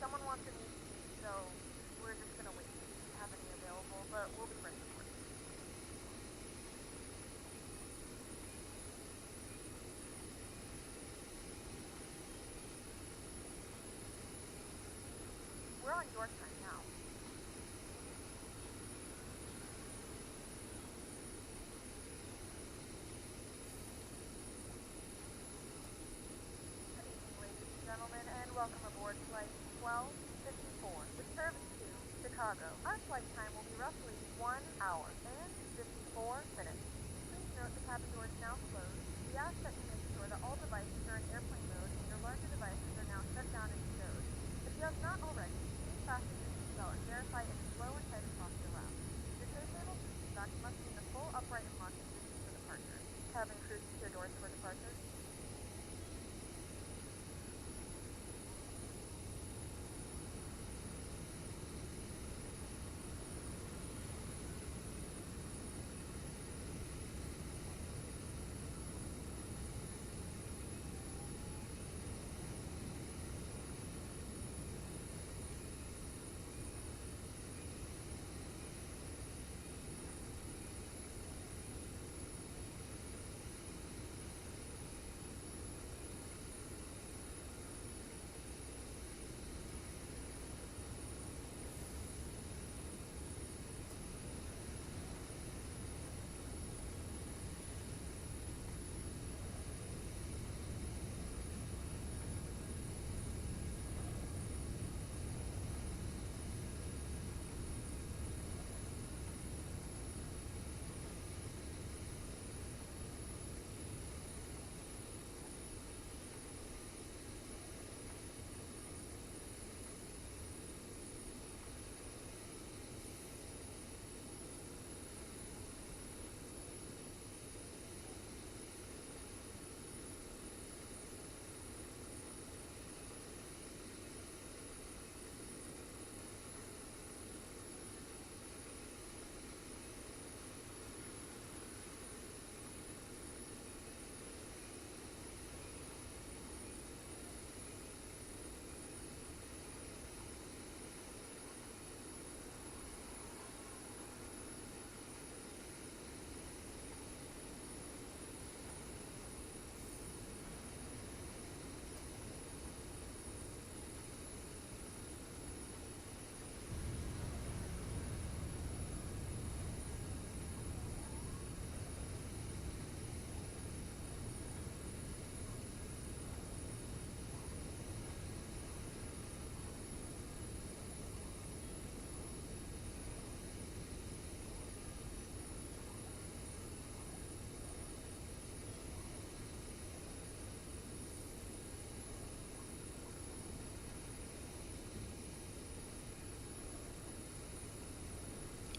someone wants an ET, so we're just gonna wait to see if we have any available, but we'll be ready for it. We're on your time now. Good evening, ladies and gentlemen, and welcome aboard Flight 1254 with service to Chicago. Our flight time will be roughly 1 hour and 54 minutes. Please note the cabin door is now closed. We ask that you make sure that all devices are in airplane mode and your larger devices are now shut down and stowed. If you have not already, please fasten your seatbelt and verify it is low and tight across your lap. Your safe able seat back must be in the full upright and locking position for departure. Cabin crew secure doors for departure.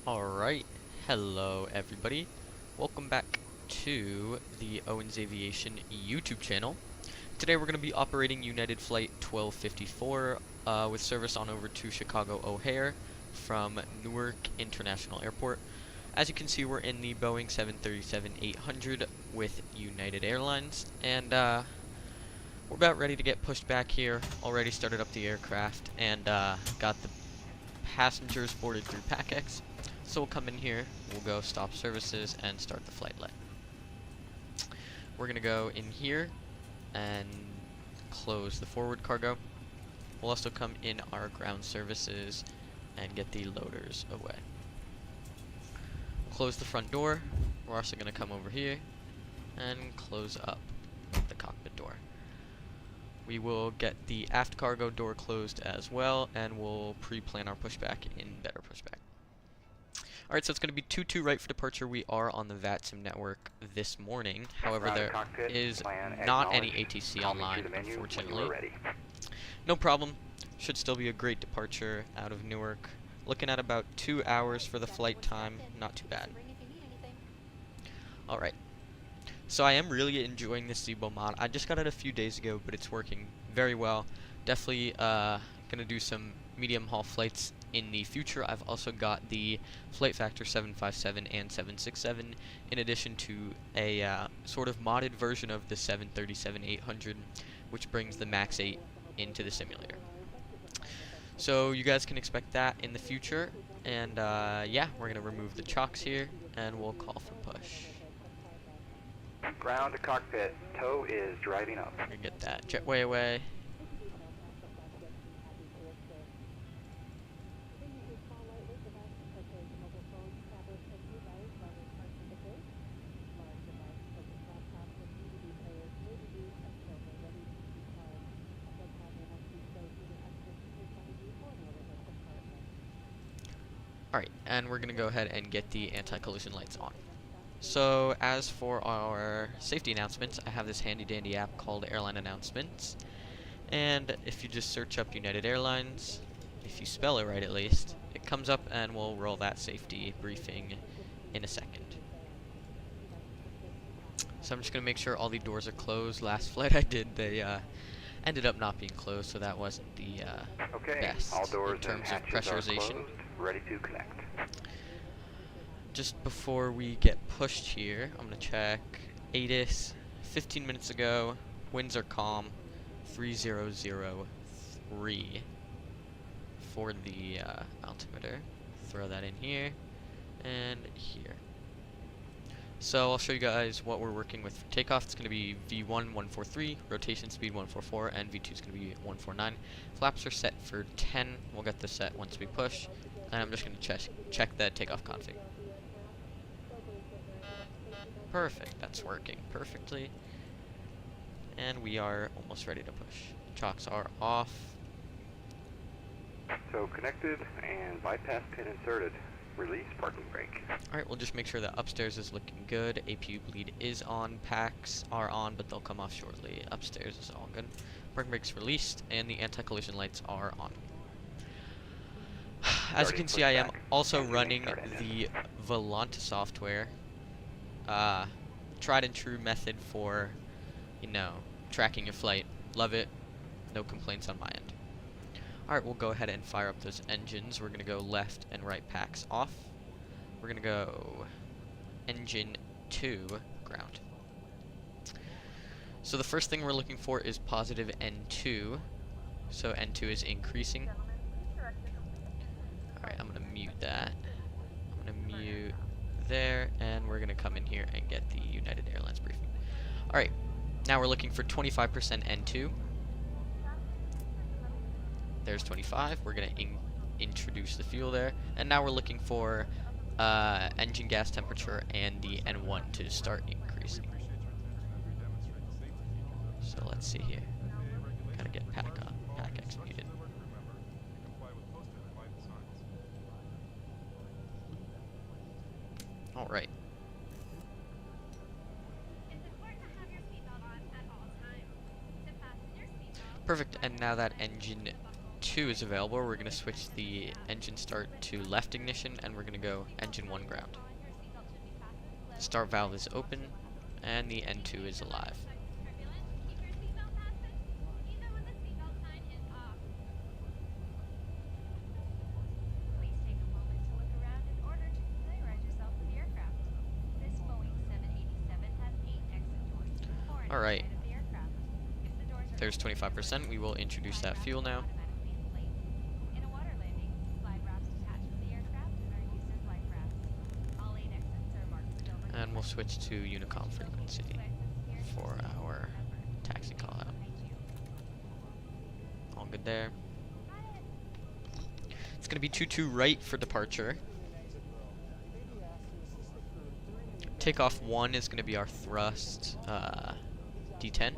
Alright, hello everybody. Welcome back to the Owens Aviation YouTube channel. Today we're going to be operating United Flight 1254 with service on over to Chicago O'Hare from Newark International Airport. As you can see, we're in the Boeing 737-800 with United Airlines, and we're about ready to get pushed back here. Already started up the aircraft and got the passengers boarded through PACX. So we'll come in here, we'll go stop services and start the flight leg. We're gonna go in here and close the forward cargo. We'll also come in our ground services and get the loaders away. We'll close the front door. We're also gonna come over here and close up the cockpit door. We will get the aft cargo door closed as well, and we'll pre-plan our pushback in better pushback. Alright, so it's going to be 22 right for departure. We are on the VATSIM network this morning. However, there is not any ATC online, unfortunately. No problem. Should still be a great departure out of Newark. Looking at about 2 hours for the flight time. Not too bad. Alright. So I am really enjoying this Zibo mod. I just got it a few days ago, but it's working very well. Definitely gonna do some medium haul flights in the future. I've also got the Flight Factor 757 and 767, in addition to a sort of modded version of the 737-800, which brings the MAX 8 into the simulator. So you guys can expect that in the future. And yeah, we're gonna remove the chocks here, and we'll call for push. Ground to cockpit. Tow is driving up. We're gonna get that jetway away. Alright, and we're gonna go ahead and get the anti-collision lights on. So, as for our safety announcements, I have this handy dandy app called Airline Announcements. And if you just search up United Airlines, if you spell it right at least, it comes up and we'll roll that safety briefing in a second. So I'm just gonna make sure all the doors are closed. Last flight I did, they ended up not being closed, so that wasn't the Okay, best all doors in terms and of hatches are pressurization. closed, ready to connect. Just before we get pushed here, I'm gonna check ATIS 15 minutes ago. Winds are calm, 3003 for the altimeter. Throw that in here and here. So I'll show you guys what we're working with for takeoff. It's going to be V1 143, rotation speed 144, and V2 is going to be 149. Flaps are set for 10. We'll get this set once we push. And I'm just going to check the takeoff config. Perfect, that's working perfectly. And we are almost ready to push. Chocks are off. So connected and bypass pin inserted. Release parking brake. Alright, we'll just make sure that upstairs is looking good. APU bleed is on. Packs are on, but they'll come off shortly. Upstairs is all good. Parking brake's released, and the anti-collision lights are on. As you can see, I am also running the Volanta software. Tried and true method for, you know, tracking your flight. Love it. No complaints on my end. Alright, we'll go ahead and fire up those engines. We're going to go left and right packs off. We're going to go engine 2 ground. So the first thing we're looking for is positive N2. So N2 is increasing. Alright, I'm going to mute that. I'm going to mute there, and we're going to come in here and get the United Airlines briefing. Alright, now we're looking for 25% N2. There's 25. We're going to introduce the fuel there. And now we're looking for engine gas temperature and the N1 to start increasing. So let's see here. Gotta get pack on. Pack X muted. Alright. Perfect, and now that engine 2 is available, we're going to switch the engine start to left ignition, and we're going to go engine 1 ground. Start valve is open, and the N2 is alive. Alright. There's 25%. We will introduce that fuel now. And we'll switch to Unicom frequency for our taxi call out. All good there. It's going to be 22 right for departure. Takeoff 1 is going to be our thrust D10.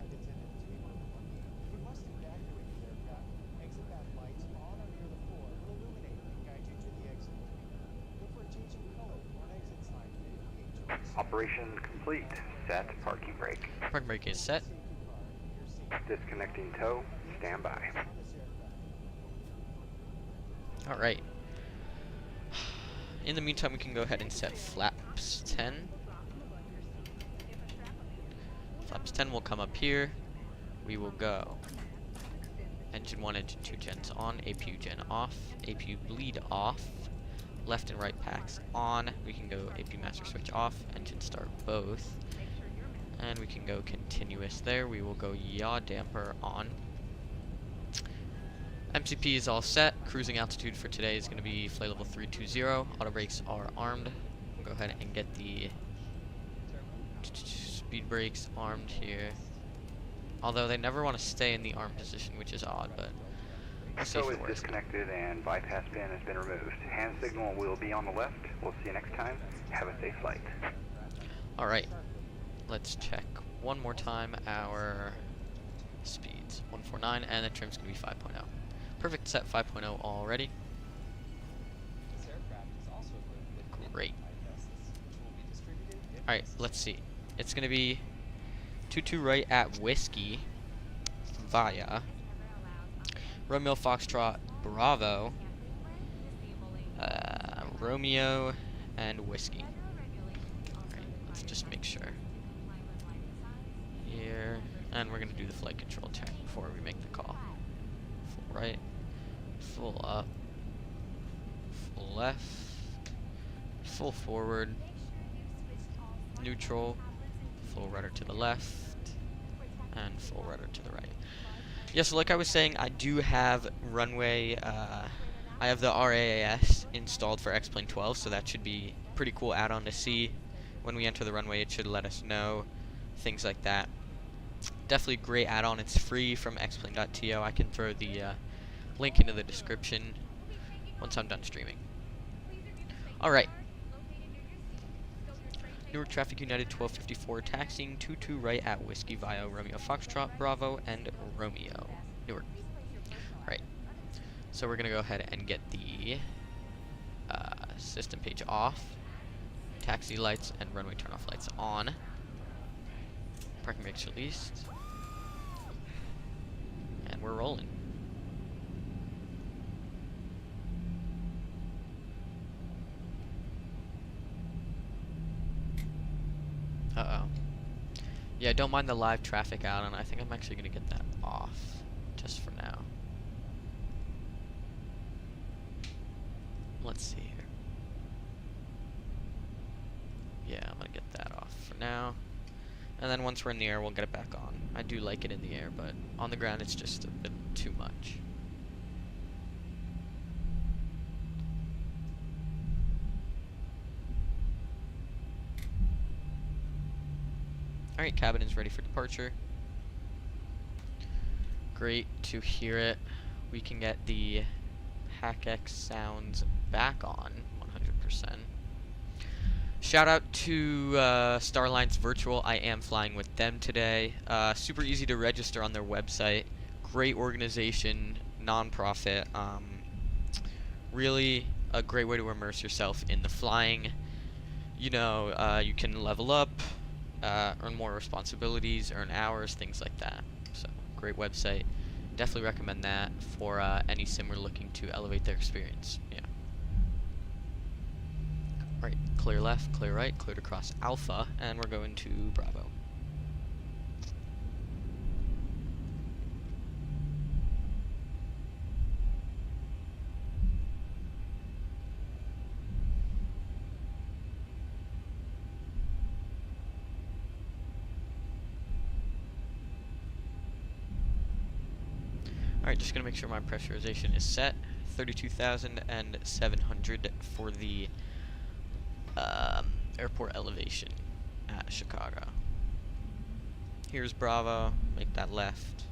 Operation complete. Set parking brake. Parking brake is set. Disconnecting tow. Stand by. Alright. In the meantime, we can go ahead and set flaps 10. Flaps 10 will come up here. We will go engine 1, engine 2 gens on, APU gen off, APU bleed off, left and right packs on. We can go APU master switch off, engine start both, and we can go continuous there. We will go yaw damper on. MCP is all set. Cruising altitude for today is going to be flight level 320. Auto brakes are armed. We'll go ahead and get the speed brakes armed here. Although they never want to stay in the arm position, which is odd, but we'll see if Expo it is works. disconnected and bypass pin has been removed. Hand signal will be on the left. We'll see you next time. Have a safe flight. Alright, let's check one more time our speeds. 149, and the trim's going to be 5.0. Perfect, set 5.0 already. Great. Alright, let's see. It's going to be 22 right at Whiskey via Romeo Foxtrot Bravo, Romeo and Whiskey. Alright, let's just make sure. Here, and we're going to do the flight control check before we make the call. Full right, full up, full left, full forward, neutral, full rudder to the left, and full rudder to the right. Yeah, so like I was saying, I do have runway, I have the RAAS installed for Xp12, so that should be a pretty cool add-on to see. When we enter the runway, it should let us know, things like that. Definitely a great add-on. It's free from xplane.to. I can throw the link into the description once I'm done streaming. Alright. Newark Traffic United 1254, taxiing 22 right at Whiskey via Romeo Foxtrot, Bravo, and Romeo. Newark. Right. So we're going to go ahead and get the system page off. Taxi lights and runway turn-off lights on. Parking brakes released. And we're rolling. Uh-oh. Yeah, don't mind the live traffic out, and I think I'm actually going to get that off, just for now. Let's see here. Yeah, I'm going to get that off for now. And then once we're in the air, we'll get it back on. I do like it in the air, but on the ground it's just a bit too much. Alright, cabin is ready for departure. Great to hear it. We can get the HackX sounds back on 100%. Shout out to Starline's Virtual. I am flying with them today. Super easy to register on their website. Great organization, non-profit. Really a great way to immerse yourself in the flying. You know, you can level up, earn more responsibilities, earn hours, things like that. So, great website. Definitely recommend that for any simmer looking to elevate their experience. Yeah. Right, clear left, clear right, cleared across Alpha, and we're going to Bravo. Alright, just gonna make sure my pressurization is set. 32,700 for the airport elevation at Chicago. Here's Bravo, make that left.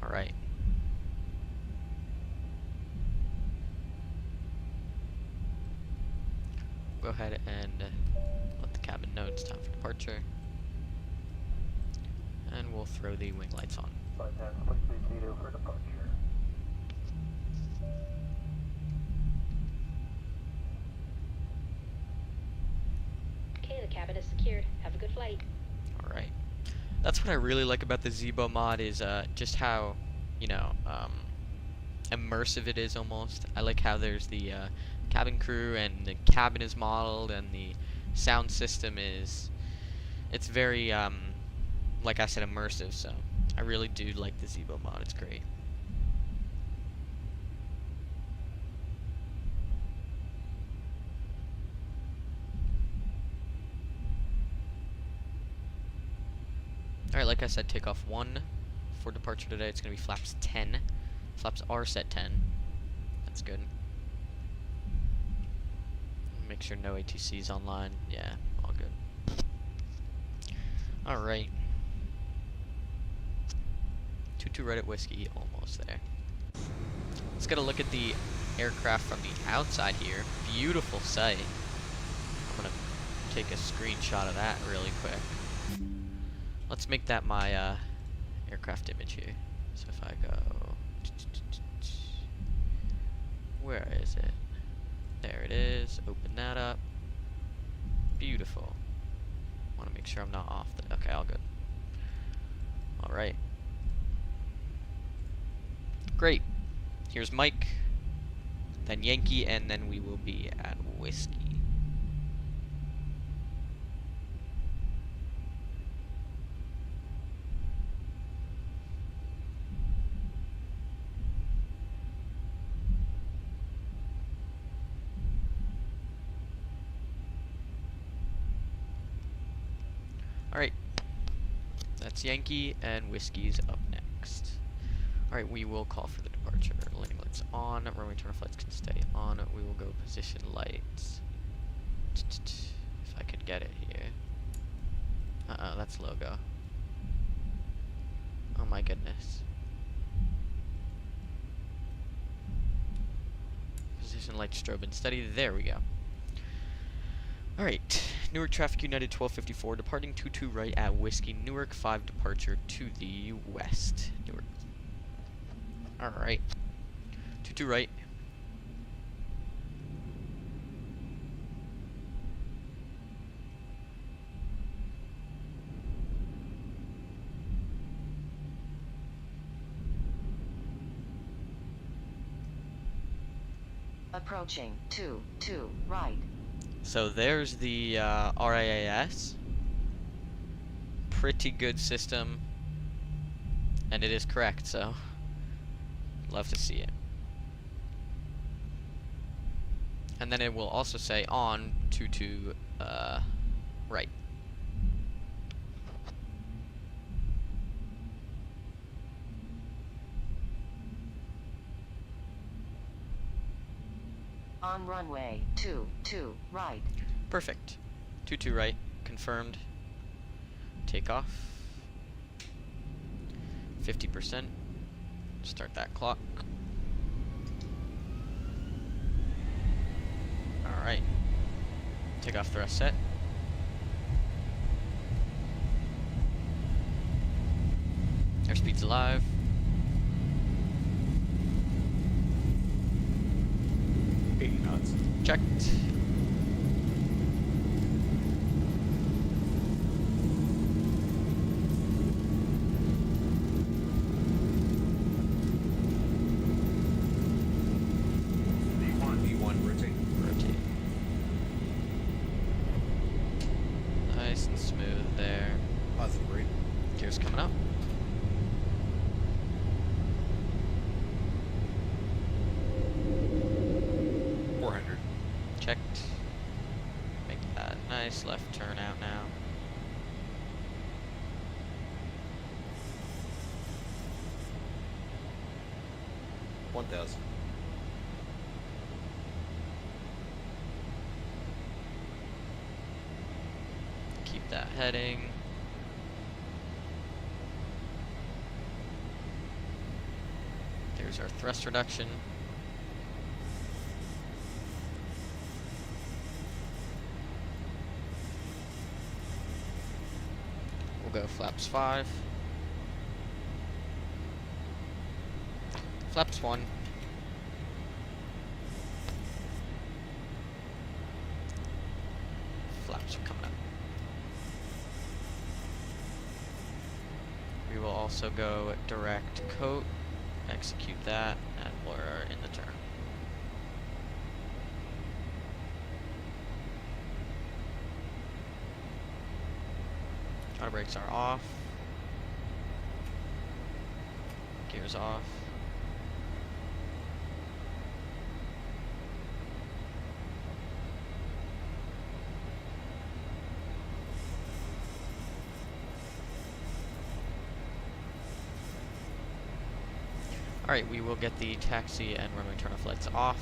Alright. Go ahead and let the cabin know it's time for departure. And we'll throw the wing lights on. Bypass Zibo for departure. Okay, the cabin is secured. Have a good flight. Alright. That's what I really like about the Zibo mod is just how, you know, immersive it is almost. I like how there's the cabin crew and the cabin is modeled and the sound system is, it's very like I said, immersive. So I really do like the Zibo mod. It's great. Alright, like I said, takeoff 1 for departure today. It's going to be flaps 10. Flaps are set 10. That's good. Make sure no ATC is online. Yeah, all good. Alright. 22 right at Whiskey, almost there. Let's get a look at the aircraft from the outside here. Beautiful sight. I'm going to take a screenshot of that really quick. Let's make that my aircraft image here. So if I go, where is it? There it is. Open that up. Beautiful. Want to make sure I'm not off. Okay, all good. All right. Great. Here's Mike, then Yankee, and then we will be at Whiskey. Alright, that's Yankee, and Whiskey's up next. Alright, we will call for the departure. Landing lights on, runway turn flights can stay on. We will go position lights. If I could get it here. That's logo. Oh my goodness. Position light strobe and steady. There we go. Alright, Newark Traffic United 1254, departing 22 right at Whiskey, Newark 5 departure to the west. Newark. Alright, 22 right. Approaching 22 right. So there's the RIAS. Pretty good system. And it is correct, so love to see it. And then it will also say on 22 right. On runway 22 right. Perfect. 22 right. Confirmed. Takeoff. 50%. Start that clock. Alright. Takeoff thrust set. Airspeed's alive. Checked. V1 rotate. Rotate. Nice and smooth there. Positive rate. Gears coming up. Checked. Make that nice left turn out now. $1,000. Keep that heading. There's our thrust reduction. We'll go flaps 5. Flaps 1. Flaps are coming up. We will also go direct coat, execute that, and blur Auto brakes are off. Gears off. Alright, we will get the taxi and runway turn-off lights off.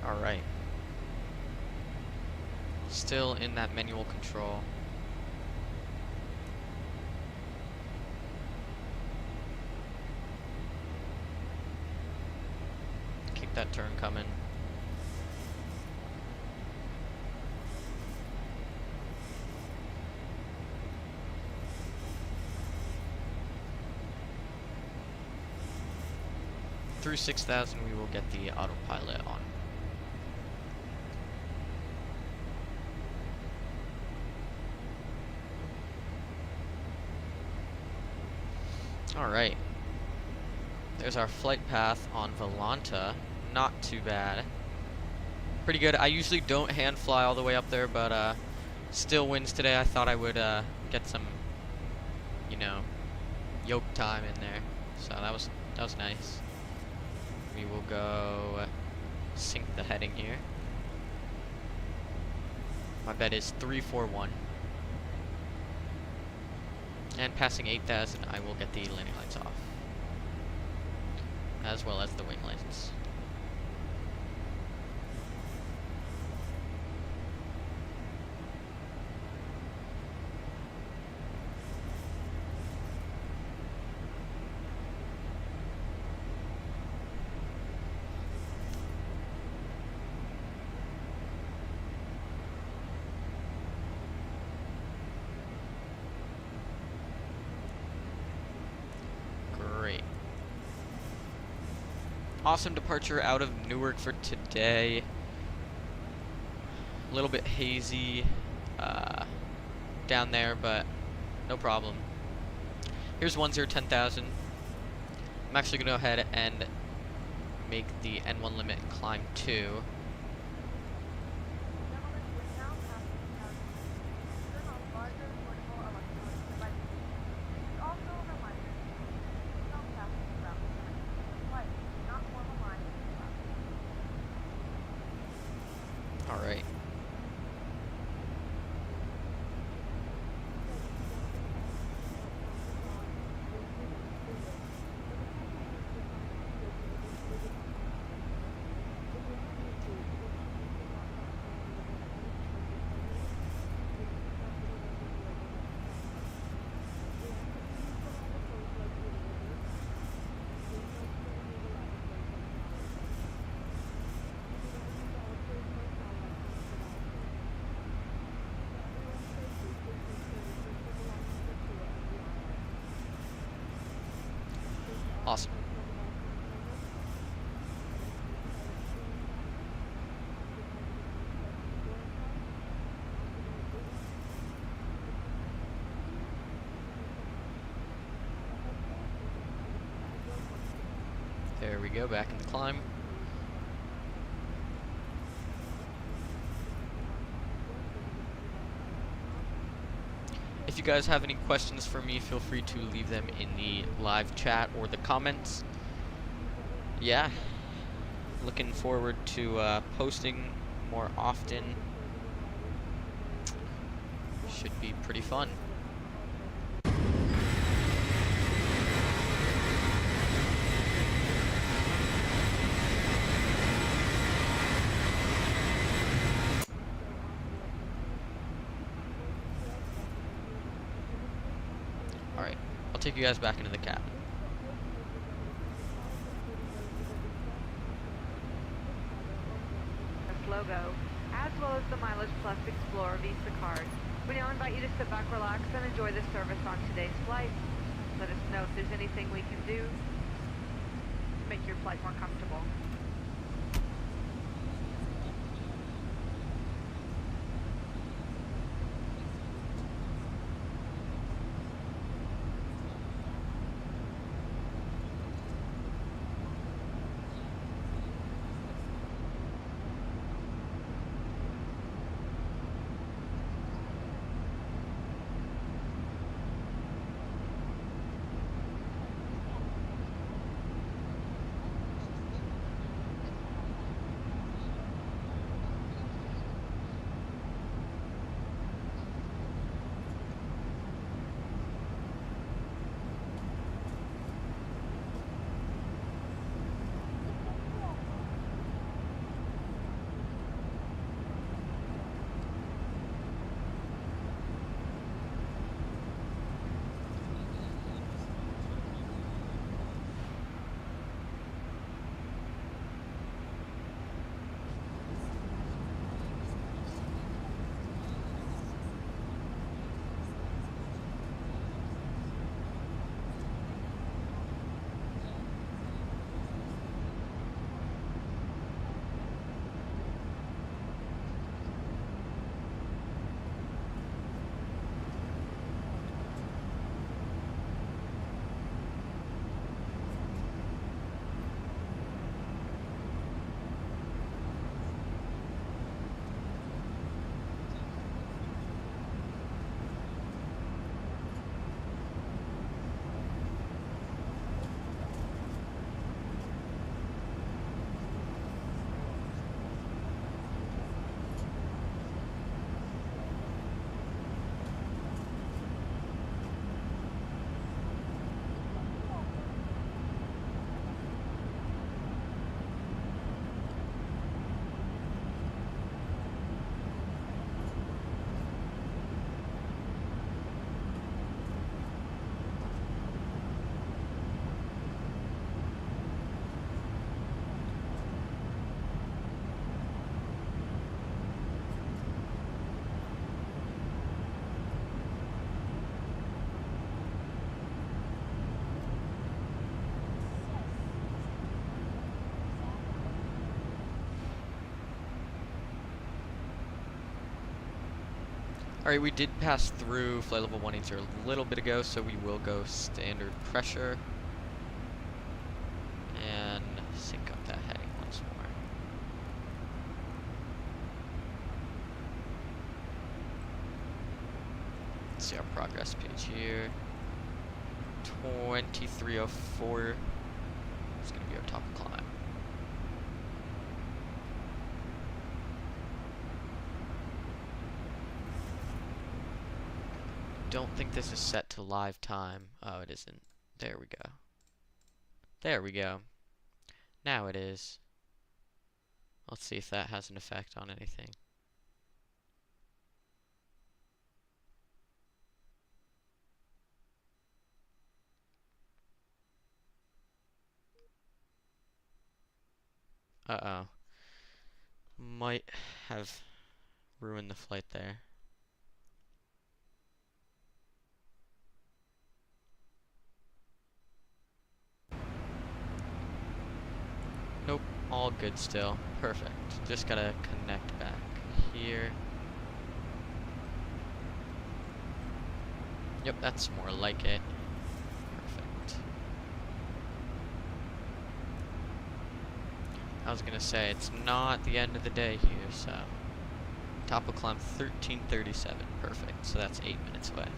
Alright. Still in that manual control. Keep that turn coming. Through 6,000 we will get the autopilot on. Alright. There's our flight path on Volanta. Not too bad. Pretty good. I usually don't hand fly all the way up there, but still winds today. I thought I would get some, you know, yoke time in there. So that was nice. We will go sync the heading here. My bet is 341. And passing 8,000, I will get the landing lights off, as well as the wing lights. Awesome departure out of Newark for today. A little bit hazy down there, but no problem. Here's 10,000. I'm actually going to go ahead and make the N1 limit climb 2. Alright. Awesome. There we go, back in the climb. If you guys have any questions for me, feel free to leave them in the live chat or the comments. Yeah, looking forward to posting more often. Should be pretty fun. I'll take you guys back into the cabin. Logo, as well as the Mileage Plus Explorer Visa card. We now invite you to sit back, relax, and enjoy the service on today's flight. Let us know if there's anything we can do. make your flight more comfortable. Alright, we did pass through flight level 180 a little bit ago, so we will go standard pressure and sync up that heading once more. Let's see our progress page here. 2304 is going to be our top climb. Don't think this is set to live time. Oh, it isn't. There we go. There we go. Now it is. Let's see if that has an effect on anything. Uh-oh. Might have ruined the flight there. Nope, all good still. Perfect. Just gotta connect back here. Yep, that's more like it. Perfect. I was gonna say, it's not the end of the day here, so... Top will climb 1337. Perfect. So that's 8 minutes away.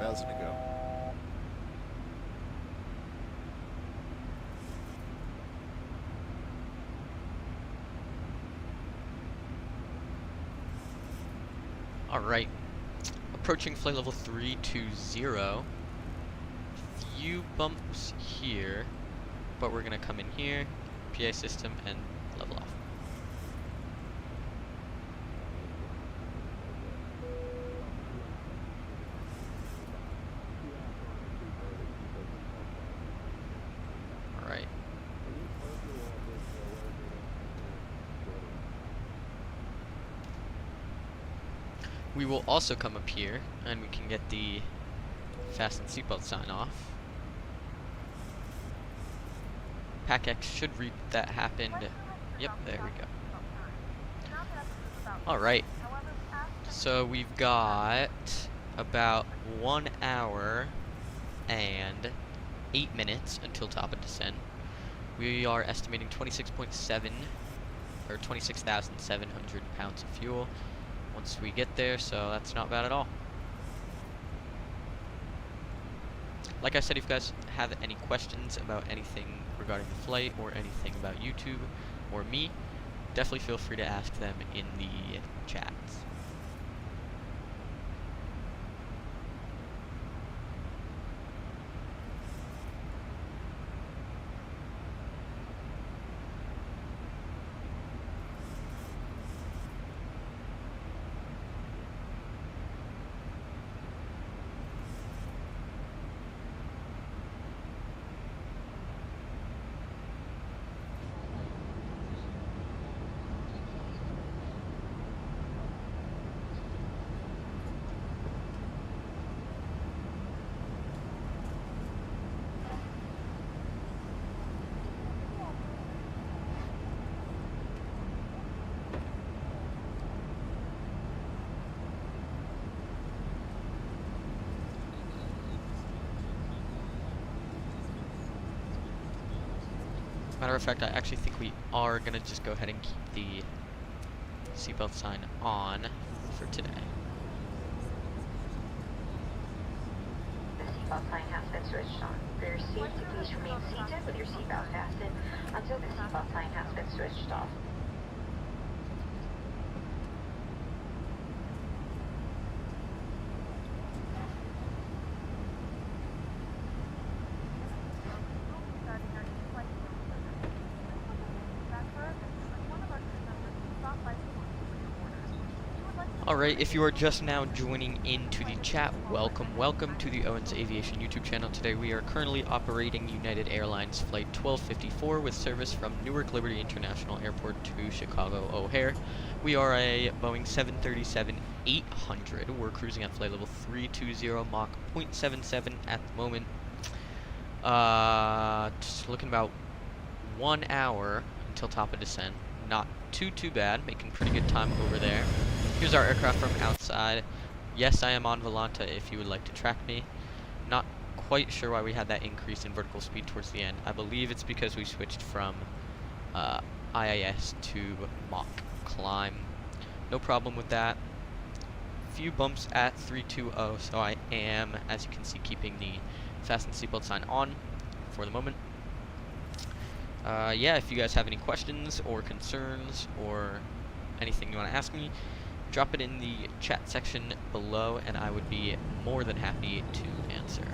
1,000 to go. Alright. Approaching flight level 320. Few bumps here, but we're gonna come in here, PA system, and level off. Alright. We will also come up here, and we can get the fasten seatbelt sign off. PAC-X should read that happened. Yep, there we go. Alright, so we've got about 1 hour and 8 minutes until top of descent. We are estimating 26.7 or 26,700 pounds of fuel once we get there, so that's not bad at all. Like I said, if you guys have any questions about anything regarding the flight or anything about YouTube or me, definitely feel free to ask them in the chats. Matter of fact, I actually think we are gonna just go ahead and keep the seatbelt sign on for today. The seatbelt sign has been switched on. For your safety, please remain seated with your seatbelt fastened until the seatbelt sign has been switched off. Alright, if you are just now joining into the chat, welcome to the Owens Aviation YouTube channel. Today we are currently operating United Airlines Flight 1254 with service from Newark Liberty International Airport to Chicago O'Hare. We are a Boeing 737-800. We're cruising at flight level 320, Mach 0.77 at the moment. Just looking about 1 hour until top of descent. Not too bad, making pretty good time over there. Here's our aircraft from outside. Yes, I am on Volanta if you would like to track me. Not quite sure why we had that increase in vertical speed towards the end. I believe it's because we switched from IIS to Mach climb. No problem with that. Few bumps at 320, so I am, as you can see, keeping the fasten seatbelt sign on for the moment. Yeah, if you guys have any questions or concerns or anything you want to ask me, drop it in the chat section below and I would be more than happy to answer.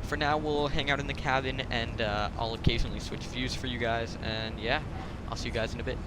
For now, we'll hang out in the cabin and I'll occasionally switch views for you guys, and yeah, I'll see you guys in a bit.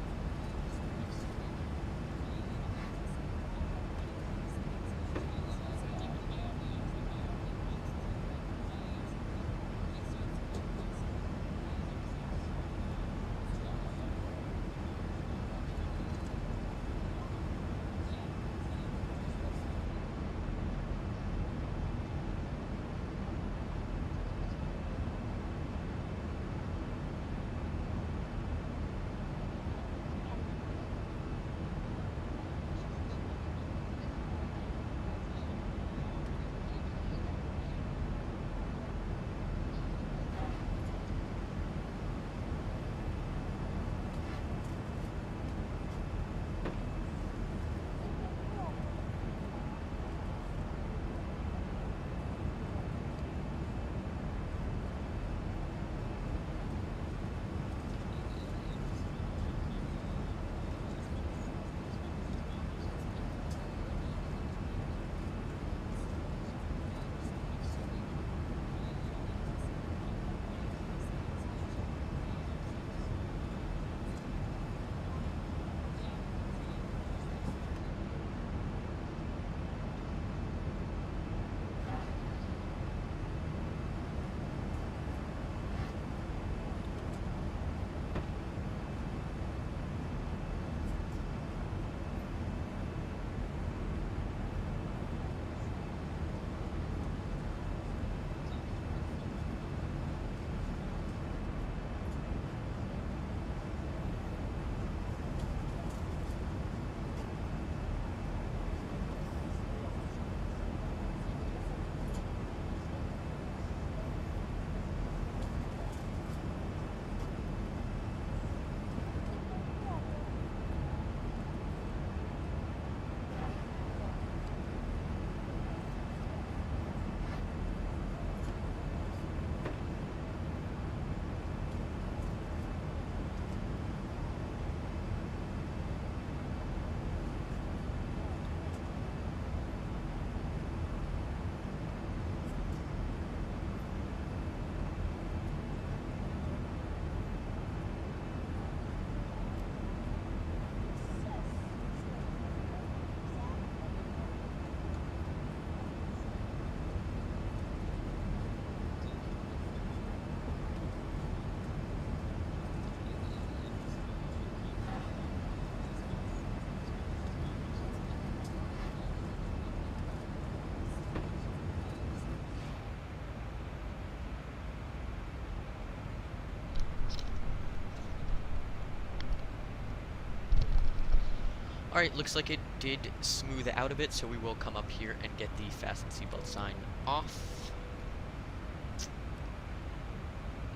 Alright, looks like it did smooth out a bit, so we will come up here and get the fasten seatbelt sign off.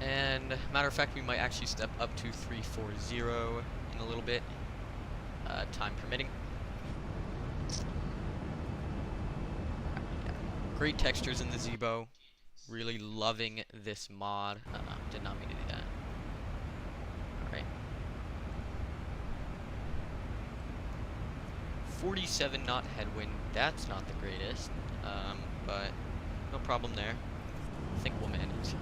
And, matter of fact, we might actually step up to 340 in a little bit, time permitting. Great textures in the Zibo. Really loving this mod. Did not mean to do that. Alright. 47 knot headwind. That's not the greatest. But no problem there. I think we'll manage.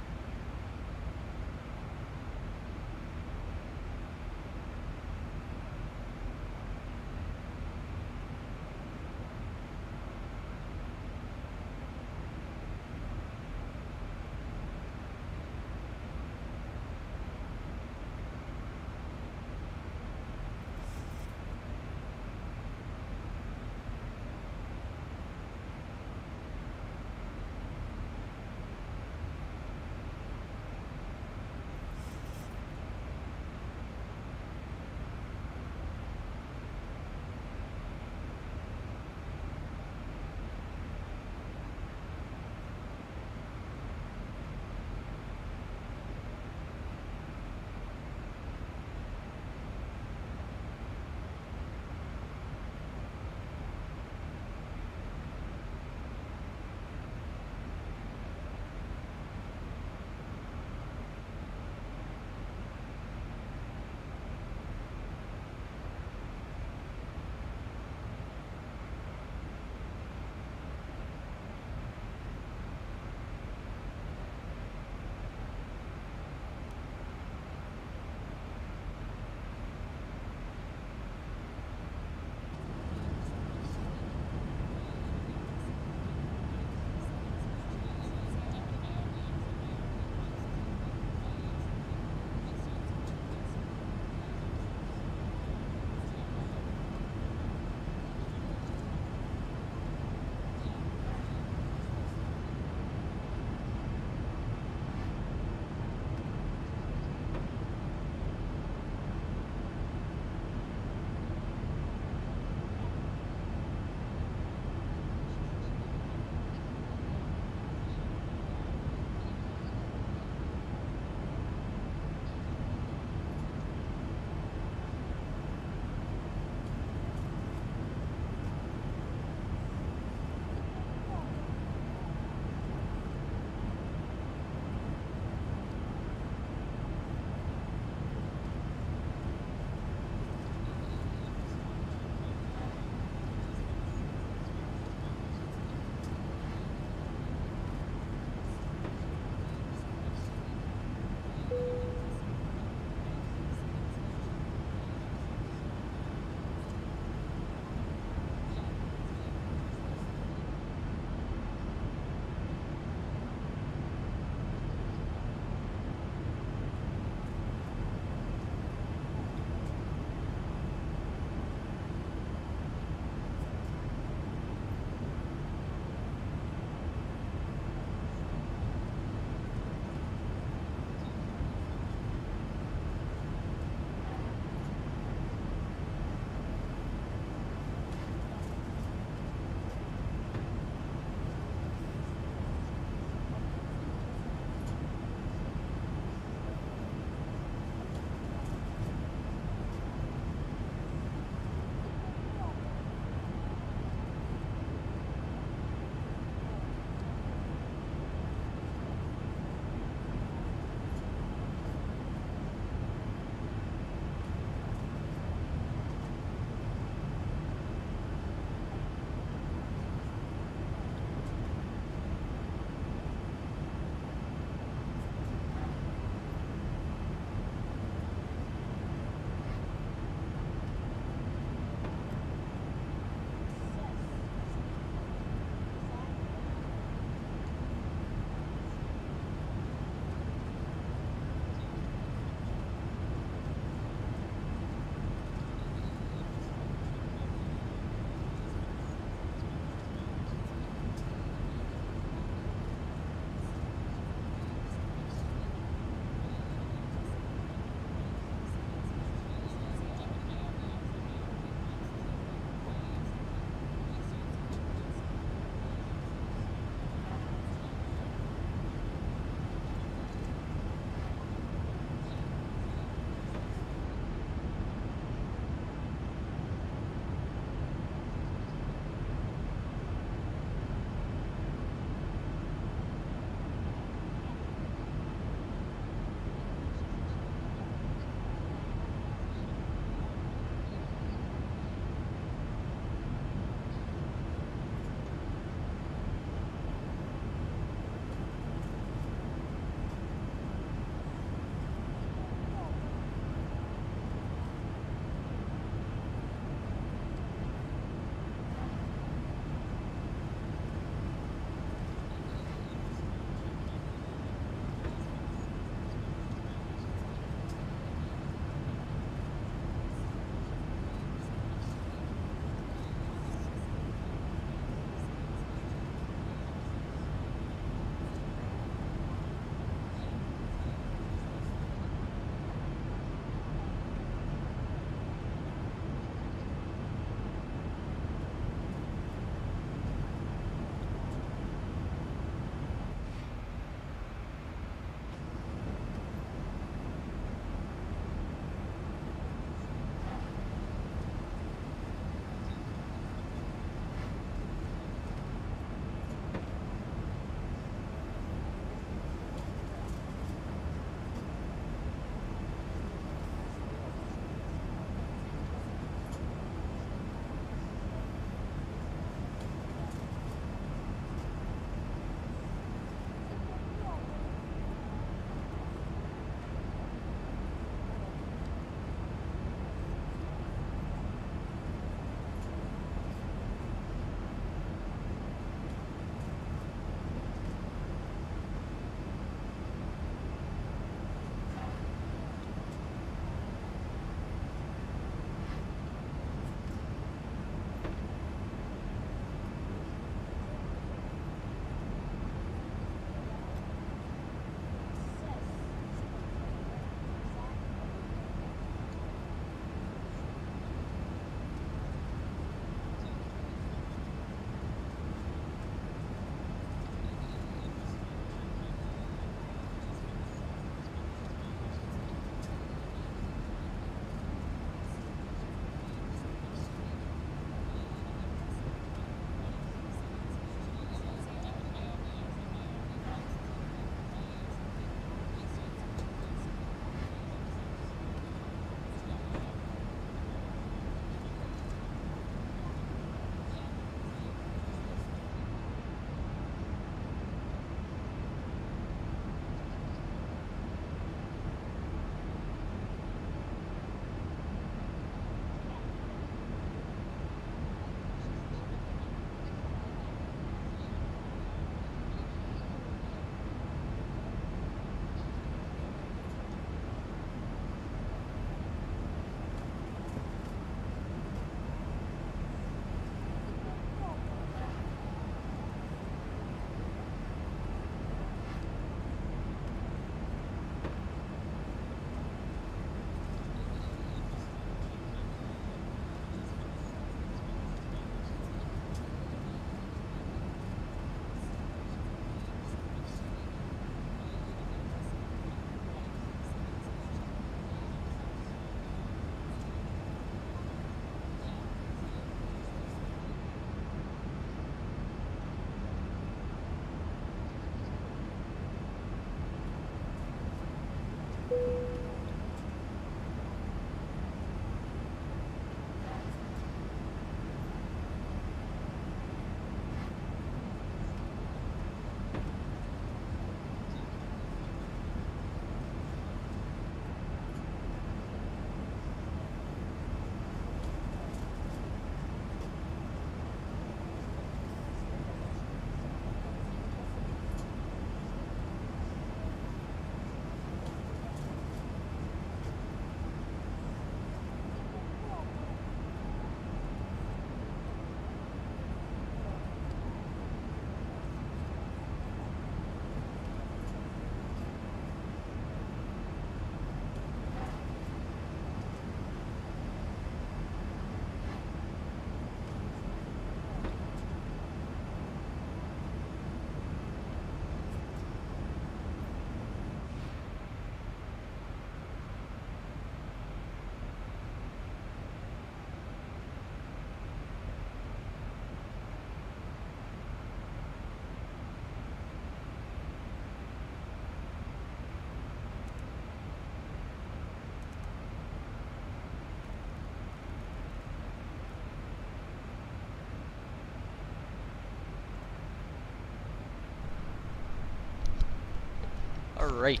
Alright.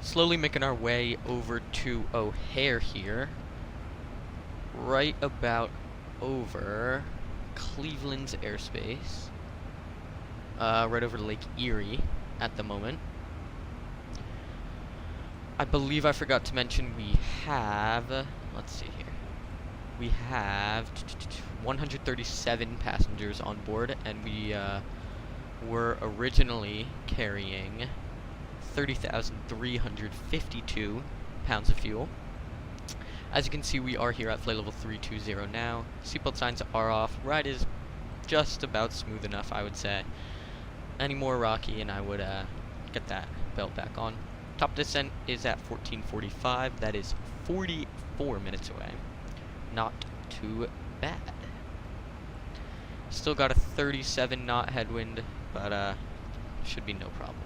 Slowly making our way over to O'Hare here. Right about over Cleveland's airspace. Right over Lake Erie at the moment. I believe I forgot to mention we have, let's see here. We have 137 passengers on board, and we were originally carrying 30,352 pounds of fuel. As you can see, we are here at flight level 320 now. Seatbelt signs are off. Ride is just about smooth enough, I would say. Any more rocky and I would get that belt back on. Top descent is at 1445. That is 44 minutes away. Not too bad. Still got a 37 knot headwind, but should be no problem.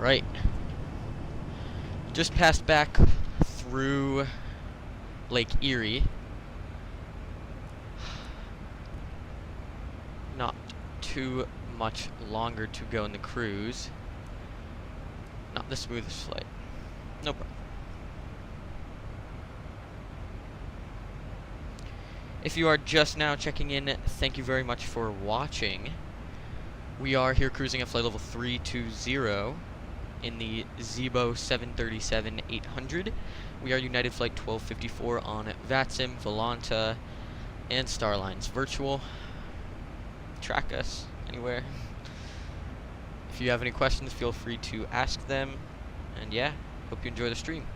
Alright. Just passed back through Lake Erie. Not too much longer to go in the cruise. Not the smoothest flight. No problem. If you are just now checking in, thank you very much for watching. We are here cruising at flight level 320 in the Zibo 737-800. We are United Flight 1254 on VATSIM, Volanta, and Starlines Virtual. Track us anywhere. If you have any questions, feel free to ask them. And yeah, hope you enjoy the stream.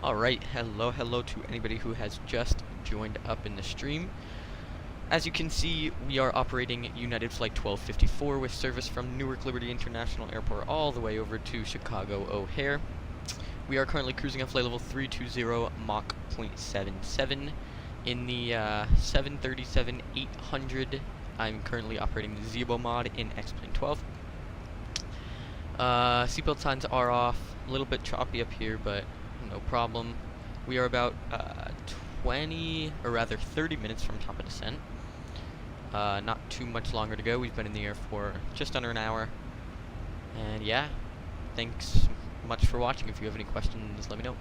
Alright, hello to anybody who has just joined up in the stream. As you can see, we are operating United Flight 1254 with service from Newark Liberty International Airport all the way over to Chicago O'Hare. We are currently cruising at flight level 320 Mach 0.77 in the 737-800. I'm currently operating the Zibo mod in Xp12. Seatbelt signs are off, a little bit choppy up here, but no problem. We are about 30 minutes from top of descent. Not too much longer to go. We've been in the air for just under an hour. And yeah, thanks much for watching. If you have any questions, let me know.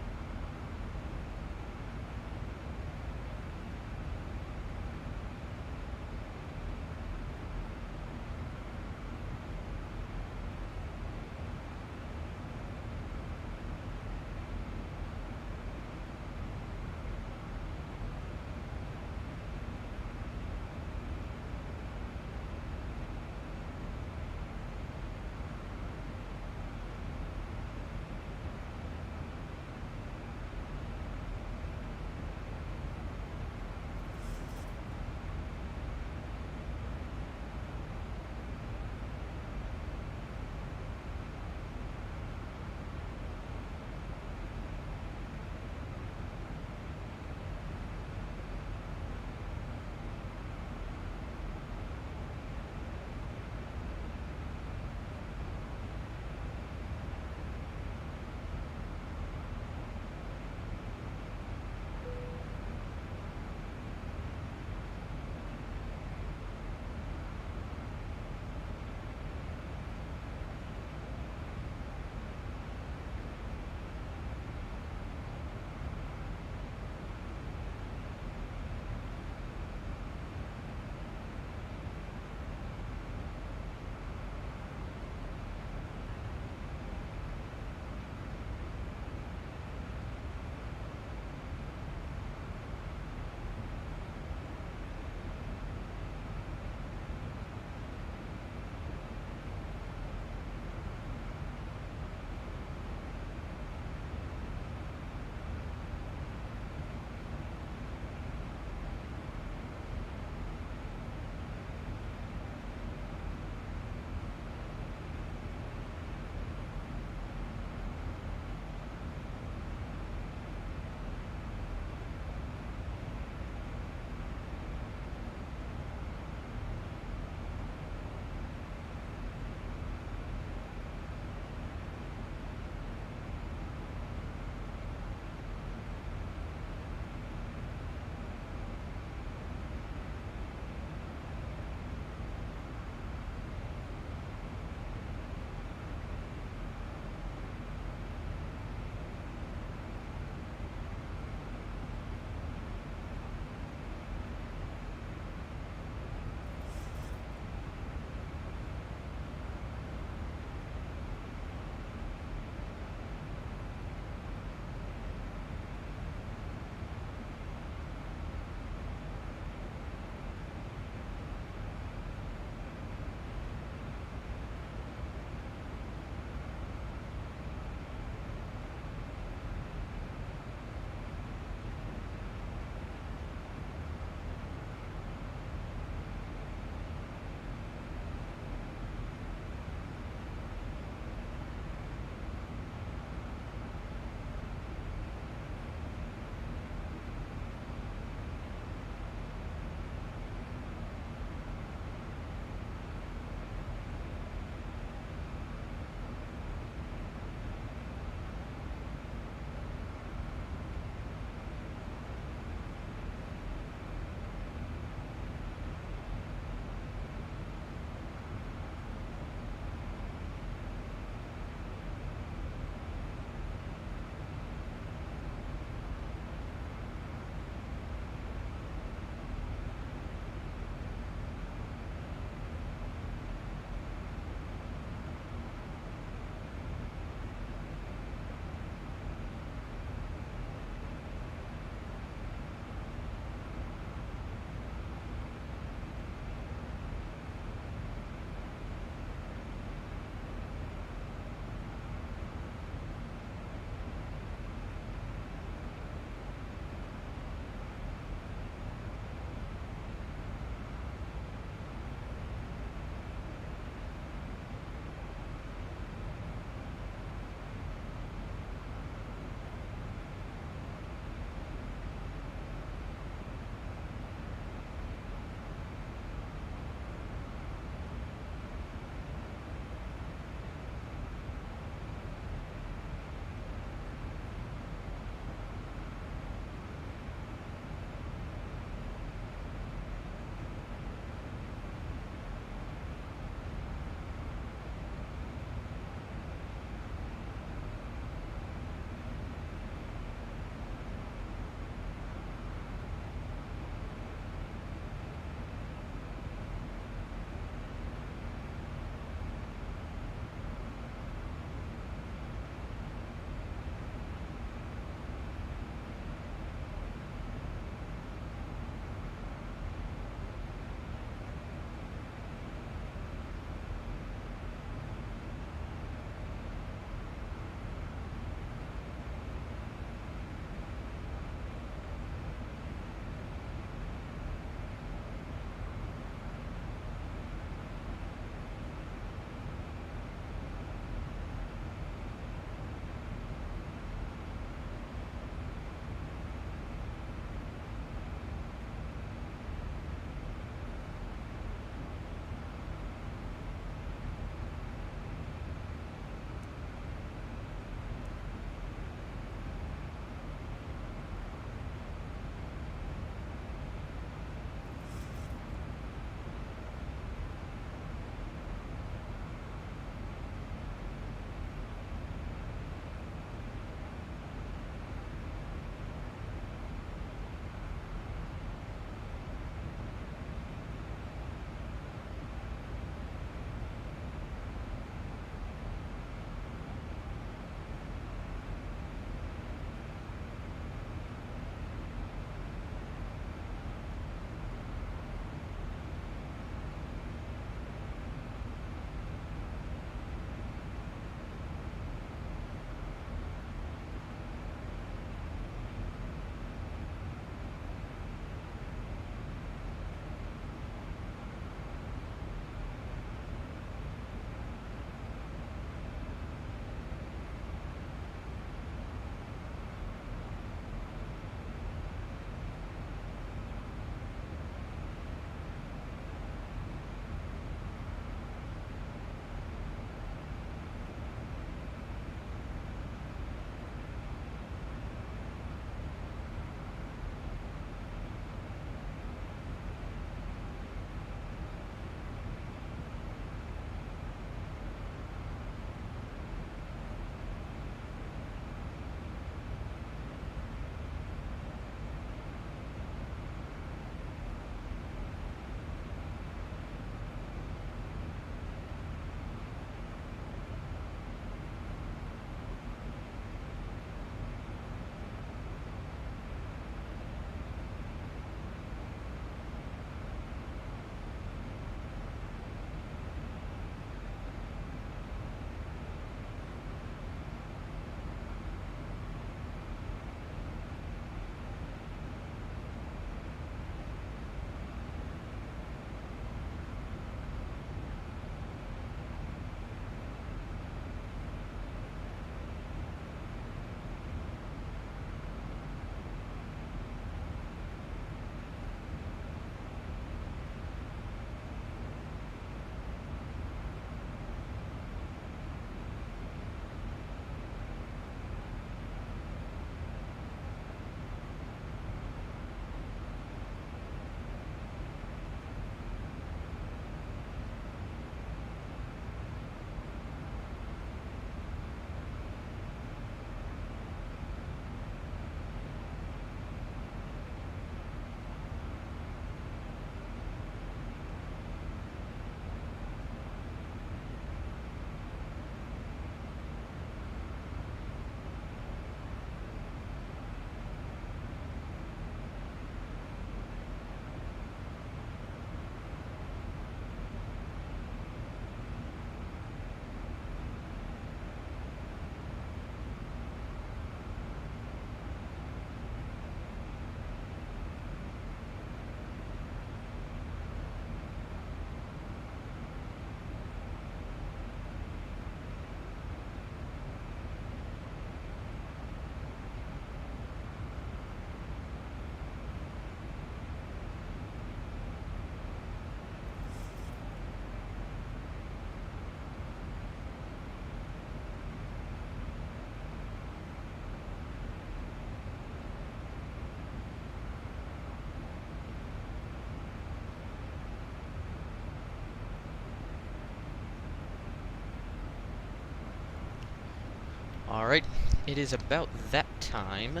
Alright, it is about that time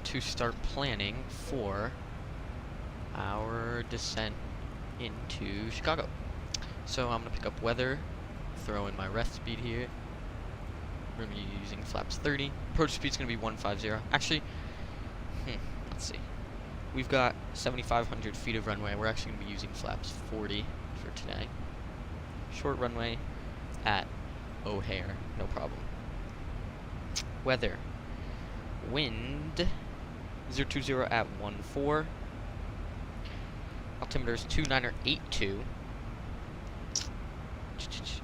to start planning for our descent into Chicago. So I'm going to pick up weather, throw in my rest speed here. We're going to be using flaps 30. Approach speed's going to be 150. Actually, let's see. We've got 7,500 feet of runway. We're actually going to be using flaps 40 for today. Short runway at O'Hare, no problem. Weather. Wind 020 at 14. Altimeter is 2982.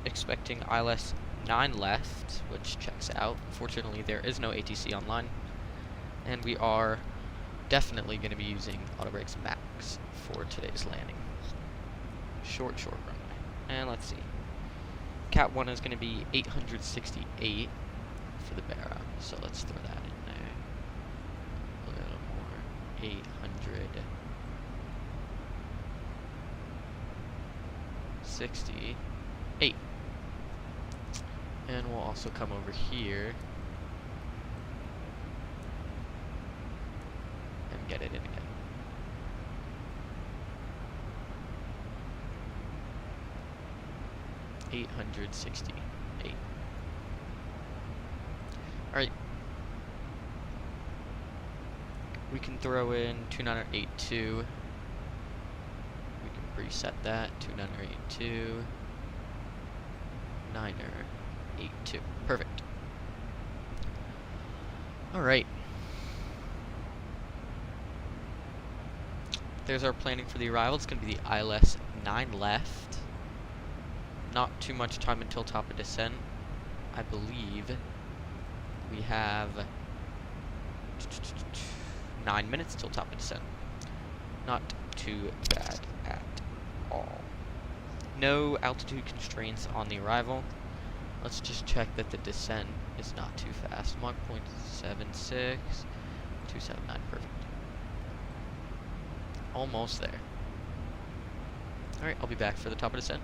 Expecting ILS 9 left, which checks out. Unfortunately, there is no ATC online. And we are definitely going to be using auto brakes max for today's landing. Short runway. And let's see. Cat 1 is going to be 868 for the Barra. So let's throw that in there. A little more. 868. And we'll also come over here and get it in again. $868. Alright. We can throw in 2982. We can preset that. 2982. 982. Perfect. Alright. There's our planning for the arrival. It's going to be the ILS 9 left. Not too much time until top of descent. I believe we have 9 minutes till top of descent. Not too bad at all. No altitude constraints on the arrival. Let's just check that the descent is not too fast. Mach 0.76, 279, perfect. Almost there. Alright, I'll be back for the top of descent.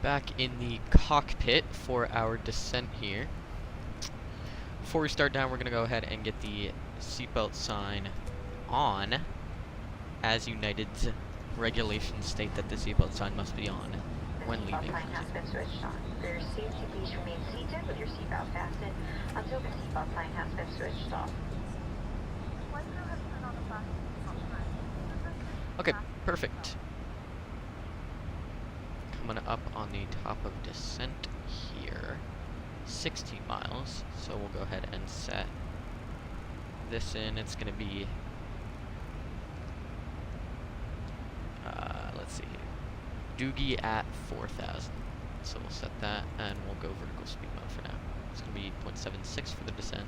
back in the cockpit for our descent here. Before we start down, we're going to go ahead and get the seatbelt sign on, as United's regulations state that the seatbelt sign must be on when The seatbelt leaving. sign has been switched on. For your safety, please remain seated with your seatbelt fastened until the seatbelt sign has been switched off. Flight crew has turned on the flash seatbelt sign. Okay, perfect. Coming up on the top of descent here, 16 miles, so we'll go ahead and set this in. It's going to be, let's see here, Doogie at 4,000. So we'll set that, and we'll go vertical speed mode for now. It's going to be 8.76 for the descent.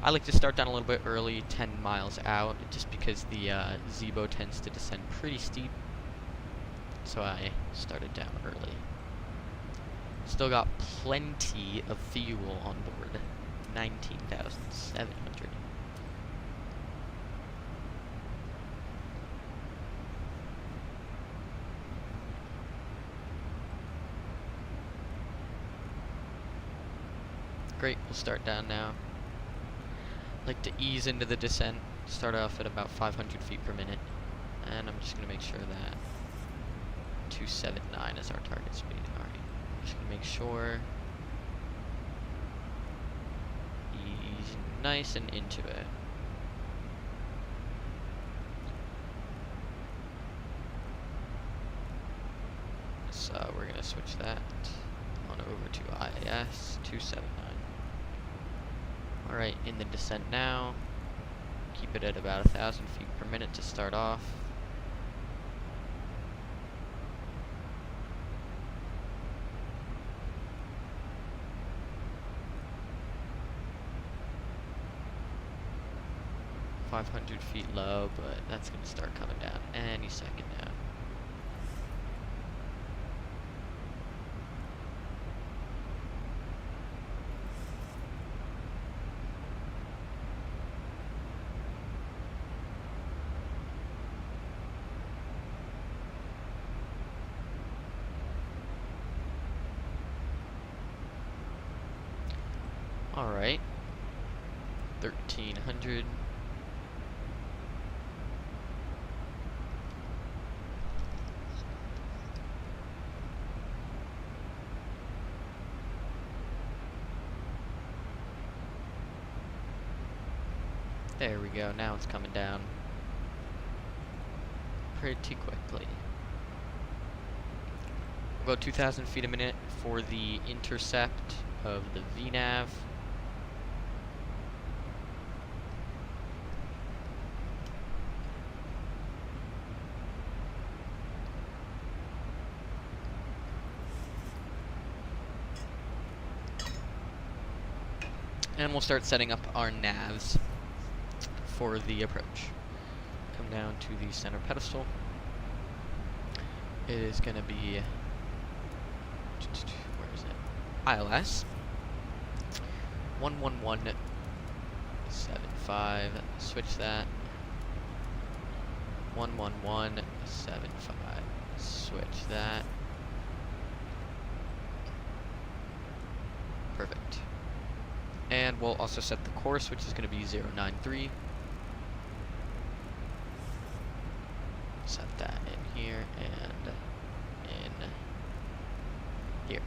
I like to start down a little bit early, 10 miles out, just because the Zibo tends to descend pretty steep. So I started down early. Still got plenty of fuel on board. 19,700. Great, we'll start down now. Like to ease into the descent. Start off at about 500 feet per minute. And I'm just going to make sure that 279 is our target speed. Alright, just gonna make sure he's nice and into it. So we're gonna switch that on over to IAS 279. Alright, in the descent now. Keep it at about 1,000 feet per minute to start off. .500 feet low, but that's going to start coming down any second now. Alright, 1,300. There we go, now it's coming down pretty quickly. We'll go 2,000 feet a minute for the intercept of the VNAV. And we'll start setting up our navs for the approach. Come down to the center pedestal. It is going to be, where is it? ILS 11175. Switch that. 11175. Switch that. Perfect. And we'll also set the course, which is going to be 093. Set that in here and in here.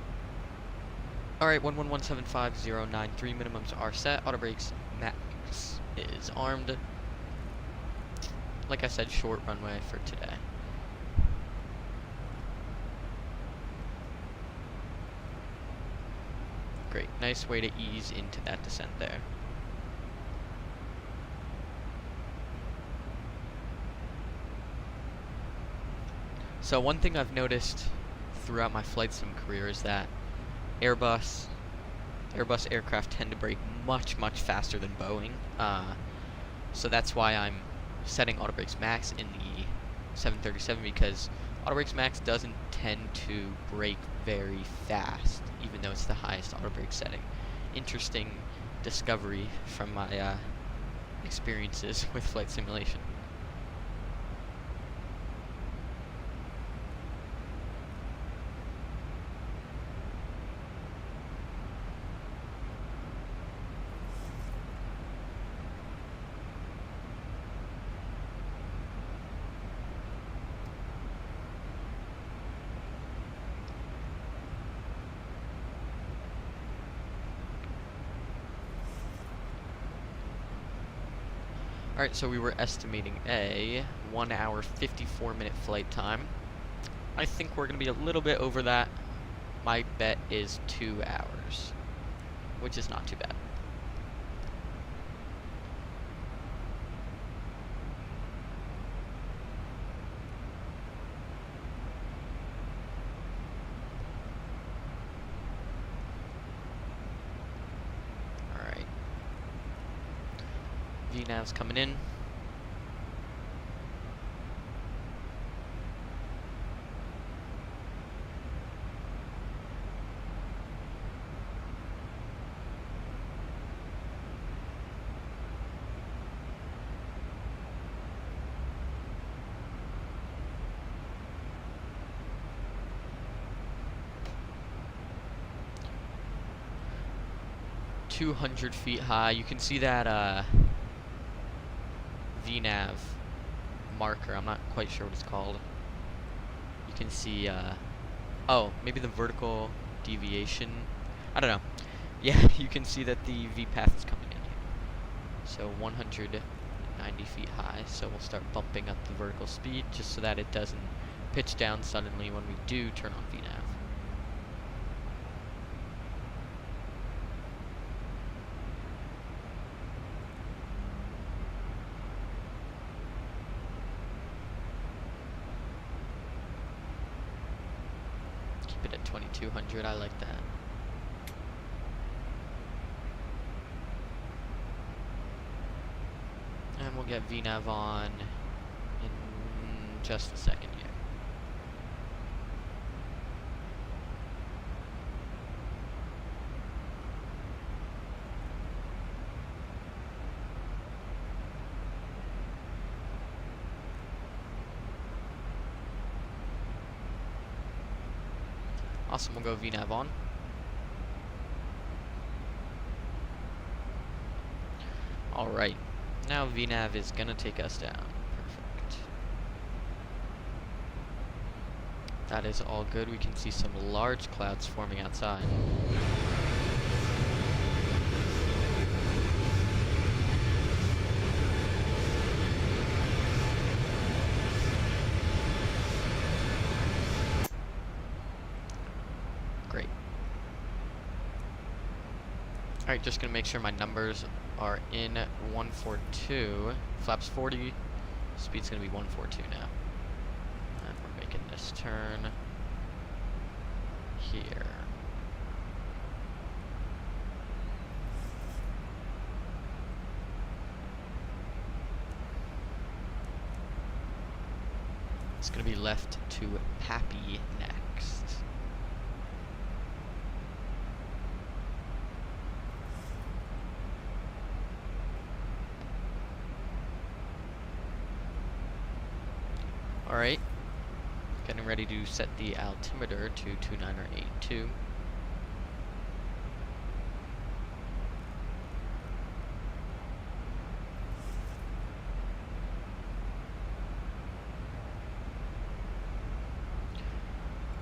Alright, 11175.093 minimums are set. Auto brakes max is armed. Like I said, short runway for today. Great, nice way to ease into that descent there. So one thing I've noticed throughout my flight sim career is that Airbus aircraft tend to brake much faster than Boeing. So that's why I'm setting auto brakes max in the 737, because auto brakes max doesn't tend to brake very fast, even though it's the highest auto brake setting. Interesting discovery from my experiences with flight simulation. Alright, so we were estimating a 1 hour 54-minute flight time. I think we're going to be a little bit over that. My bet is 2 hours, which is not too bad. Alright. VNAV's coming in. .200 feet high. You can see that VNAV marker. I'm not quite sure what it's called. You can see oh, maybe the vertical deviation. I don't know. Yeah, you can see that the V path is coming in here. So 190 feet high. So we'll start bumping up the vertical speed just so that it doesn't pitch down suddenly when we do turn on VNAV. Keep it at 2200, I like that. And we'll get VNAV on in just a second here. Awesome, we'll go VNAV on. Alright, now VNAV is gonna take us down. Perfect. That is all good. We can see some large clouds forming outside. Great. Alright, just gonna make sure my numbers are in 142. Flaps 40. Speed's gonna be 142 now. And we're making this turn here. It's gonna be left to Pappy next. Alright, getting ready to set the altimeter to 2982.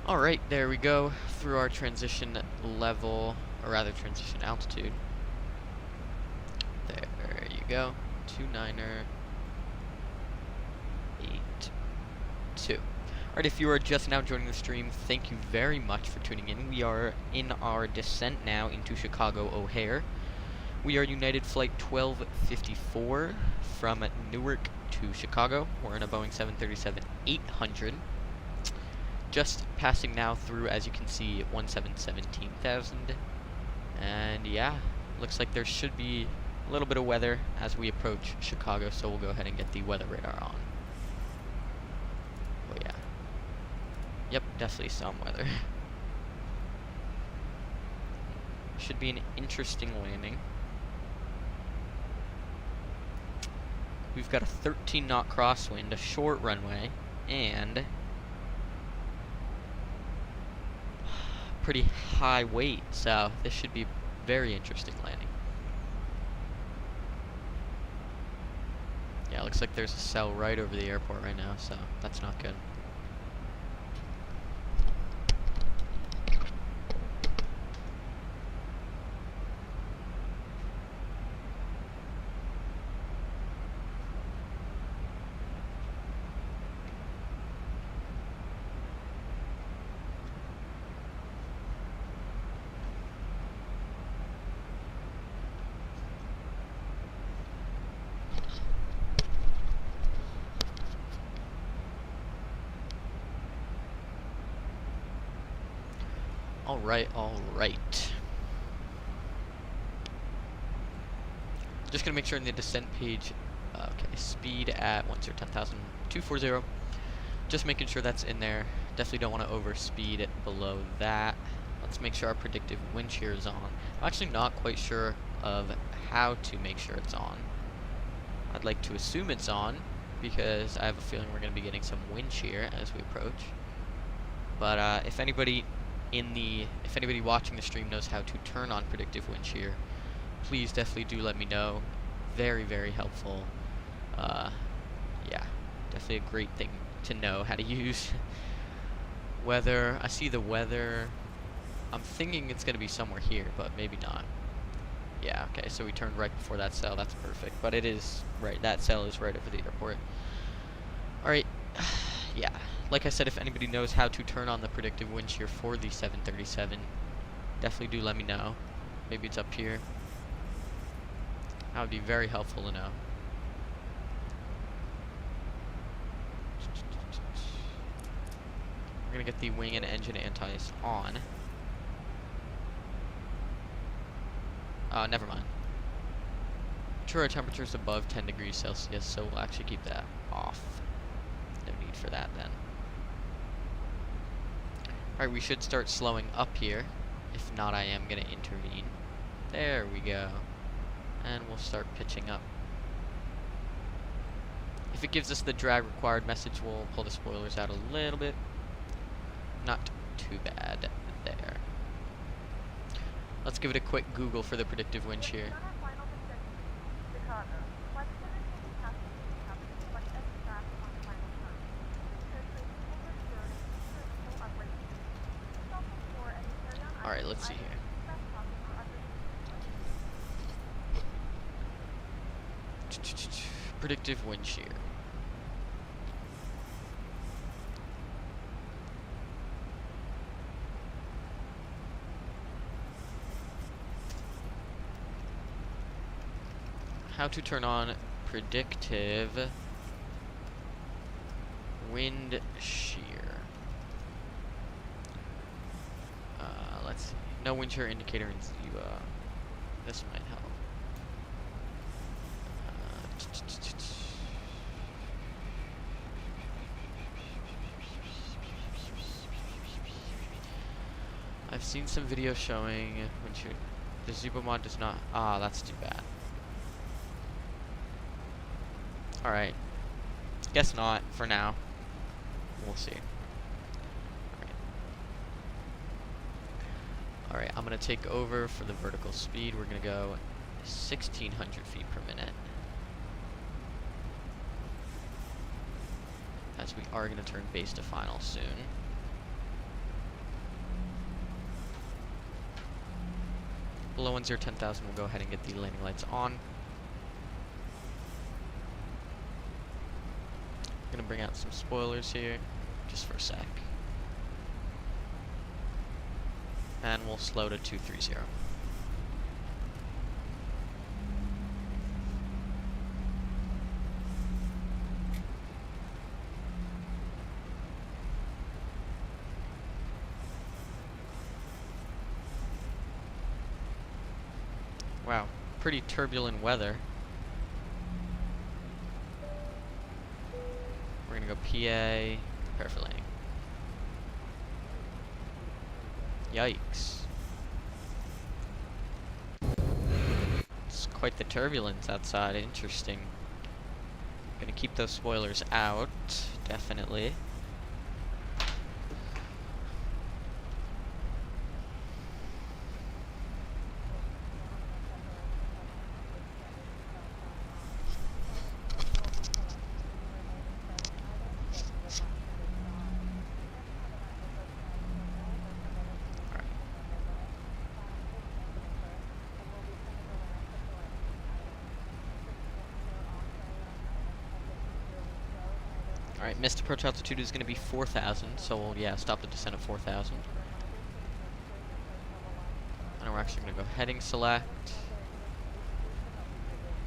Alright, there we go, through our transition level, or rather transition altitude. There you go, 2982. Alright, if you are just now joining the stream, thank you very much for tuning in. We are in our descent now into Chicago O'Hare. We are United Flight 1254 from Newark to Chicago. We're in a Boeing 737-800. Just passing now through, as you can see, 17,000. And yeah, looks like there should be a little bit of weather as we approach Chicago, so we'll go ahead and get the weather radar on. Oh yeah. Yep, definitely some weather. Should be an interesting landing. We've got a 13-knot crosswind, a short runway, and pretty high weight, so this should be a very interesting landing. Yeah, looks like there's a cell right over the airport right now, so that's not good. Alright. Just gonna make sure in the descent page, okay, speed at 10,240. Just making sure that's in there. Definitely don't want to overspeed it below that. Let's make sure our predictive wind shear is on. I'm actually not quite sure of how to make sure it's on. I'd like to assume it's on because I have a feeling we're going to be getting some wind shear as we approach. But if anybody watching the stream knows how to turn on predictive wind shear, please definitely do let me know. Very, very helpful. Yeah, definitely a great thing to know how to use. Weather, I see the weather. I'm thinking it's going to be somewhere here, but maybe not. Yeah, okay, so we turned right before that cell. That's perfect. But it is right, that cell is right over the airport. Alright, yeah. Like I said, if anybody knows how to turn on the predictive wind shear for the 737, definitely do let me know. Maybe it's up here. That would be very helpful to know. We're gonna get the wing and engine anti-ice on. Never mind. True, our temperature is above 10 degrees Celsius, so we'll actually keep that off. No need for that then. Alright, we should start slowing up here. If not, I am gonna intervene. There we go. And we'll start pitching up. If it gives us the drag required message, we'll pull the spoilers out a little bit. Not too bad there. Let's give it a quick Google for the predictive wind shear. Alright, let's see here. Predictive wind shear. How to turn on predictive wind shear. Let's see. No wind shear indicator in Zibo. This might help. I've seen some videos showing wind shear. The Zibo mod does not. Ah, that's too bad. Alright. Guess not for now. We'll see. Alright, I'm going to take over for the vertical speed. We're going to go 1,600 feet per minute. As we are going to turn base to final soon. Below 10,000, we'll go ahead and get the landing lights on. Gonna bring out some spoilers here, just for a sec. And we'll slow to 230. Wow, pretty turbulent weather. We're gonna go PA, prepare for landing. Yikes. It's quite the turbulence outside, interesting. Gonna keep those spoilers out, definitely. Alright, missed approach altitude is going to be 4,000, so we'll, yeah, stop the descent at 4,000. And we're actually going to go heading select.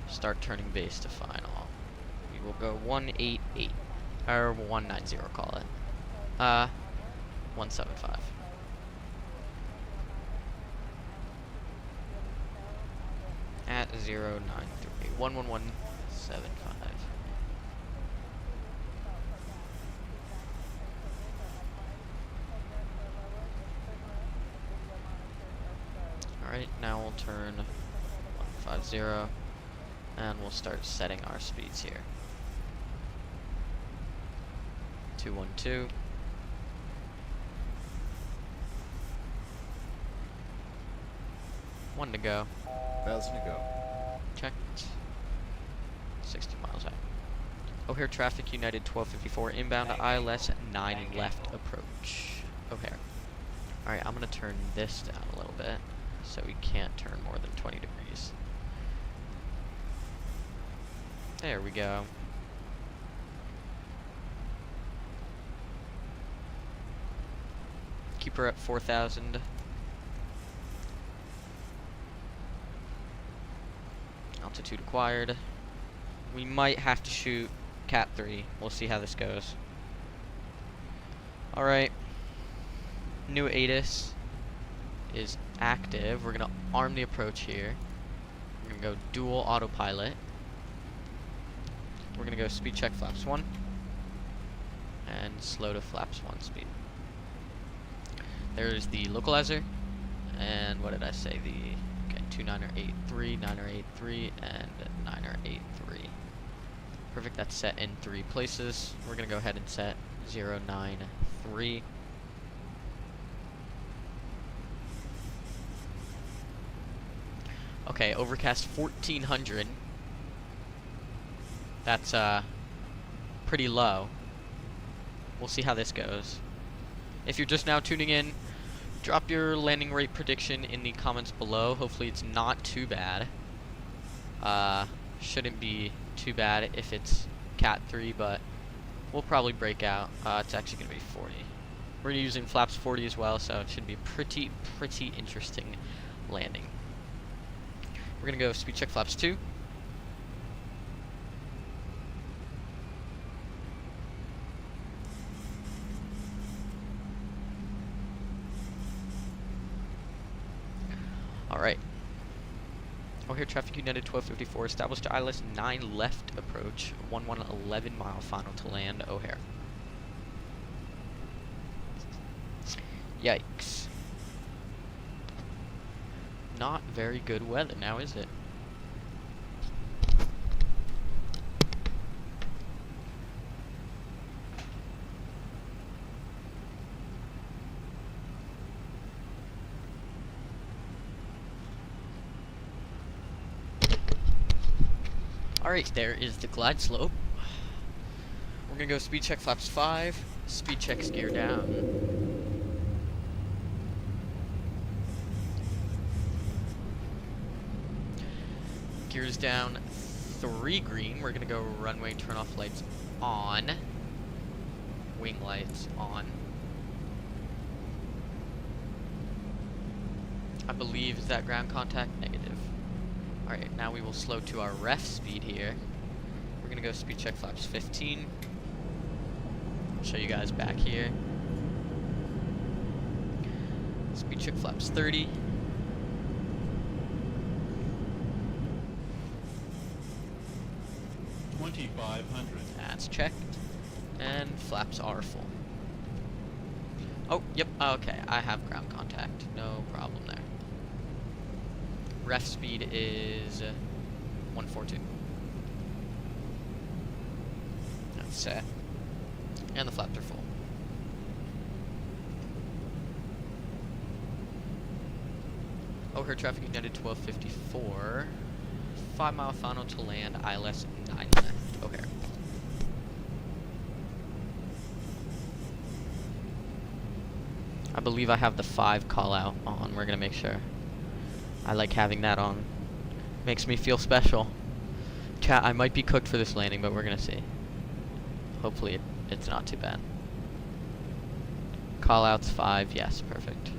Start turning base to final. We will go 188, or 190, call it. 175. at 093 11175. Alright, now we'll turn 150 and we'll start setting our speeds here. 212. One to go. 1,000 to go. Checked. 60 miles out. O'Hare traffic, United 1254 inbound, ILS 9 left approach. O'Hare. Alright, I'm gonna turn this down a little bit so we can't turn more than 20 degrees. There we go. Keep her at 4,000. Altitude acquired. We might have to shoot Cat 3. We'll see how this goes. Alright. New ATIS is active. We're going to arm the approach here. We're going to go dual autopilot. We're going to go speed check flaps 1. And slow to flaps 1 speed. There's the localizer. And what did I say? The 2983, 983, and 983. Perfect, that's set in 3 places. We're gonna go ahead and set 093. Okay, overcast 1400. That's pretty low. We'll see how this goes. If you're just now tuning in, drop your landing rate prediction in the comments below. Hopefully it's not too bad. Shouldn't be too bad if it's Cat 3, but we'll probably break out. It's actually going to be 40. We're using flaps 40 as well, so it should be a pretty interesting landing. We're going to go speed check flaps 2. Alright. O'Hare traffic, United 1254, established ILS 9 left approach, 11 mile final to land, O'Hare. Yikes. Not very good weather now, is it? Alright, there is the glide slope. We're gonna go speed check flaps 5, speed checks gear down. Gears down 3 green. We're gonna go runway turn off lights on. Wing lights on. I believe, is that ground contact? Negative. Alright, now we will slow to our ref speed here. We're gonna go speed check flaps 15. I'll show you guys back here. Speed check flaps 30. That's checked. And flaps are full. Oh, yep, okay, I have ground contact. No problem there. Ref speed is 142. That's set. And the flaps are full. O'Hare traffic, United 1254. 5 mile final to land, ILS 9 left. O'Hare. I believe I have the 5 call out on. We're gonna make sure. I like having that on. Makes me feel special. Chat, I might be cooked for this landing, but we're gonna see. Hopefully it's not too bad. Call outs 5, yes, perfect.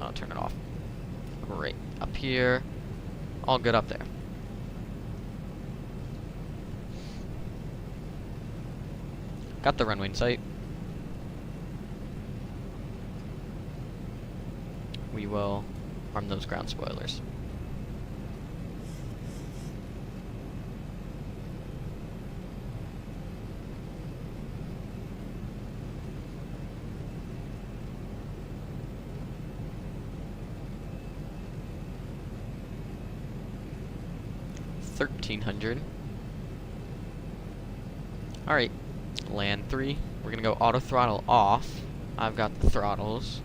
I'll turn it off. Great. Up here. All good up there. Got the runway in sight. we will arm those ground spoilers. $1,300. Alright, land 3. We're gonna go auto throttle off. I've got the throttles.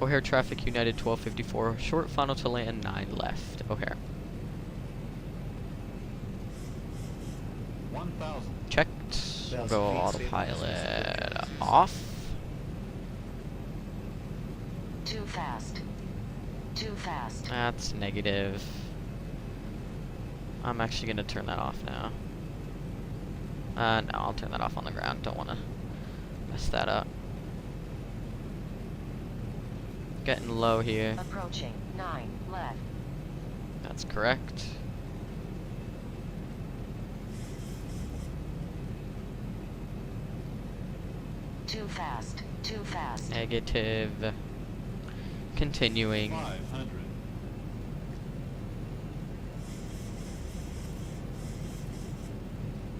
O'Hare traffic United 1254. Short final to land 9 left. O'Hare. 1,000. Checked. We'll go 1,000 feet, autopilot off. Too fast. Too fast. That's negative. I'm actually gonna turn that off now. No, I'll turn that off on the ground. Don't wanna mess that up. Getting low here. Approaching 9 left. That's correct. Too fast. Too fast. Negative. Continuing. 500.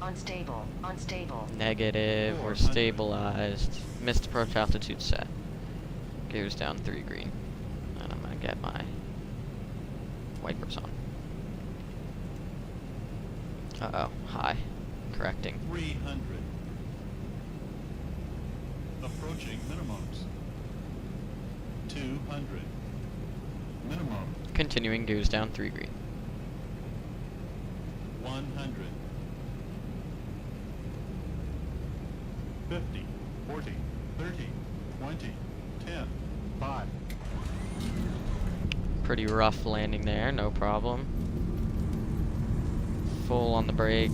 Unstable. Unstable. Negative. We're 400. stabilized. Missed approach altitude set. Gears down 3 green. And I'm gonna get my wipers on. Uh-oh. High. Correcting. 300. Approaching minimums. 200. Minimum. Continuing. Gears down 3 green. 100. 50. 40. 30. 20. 10. 5. Pretty rough landing there. No problem. Full on the brakes.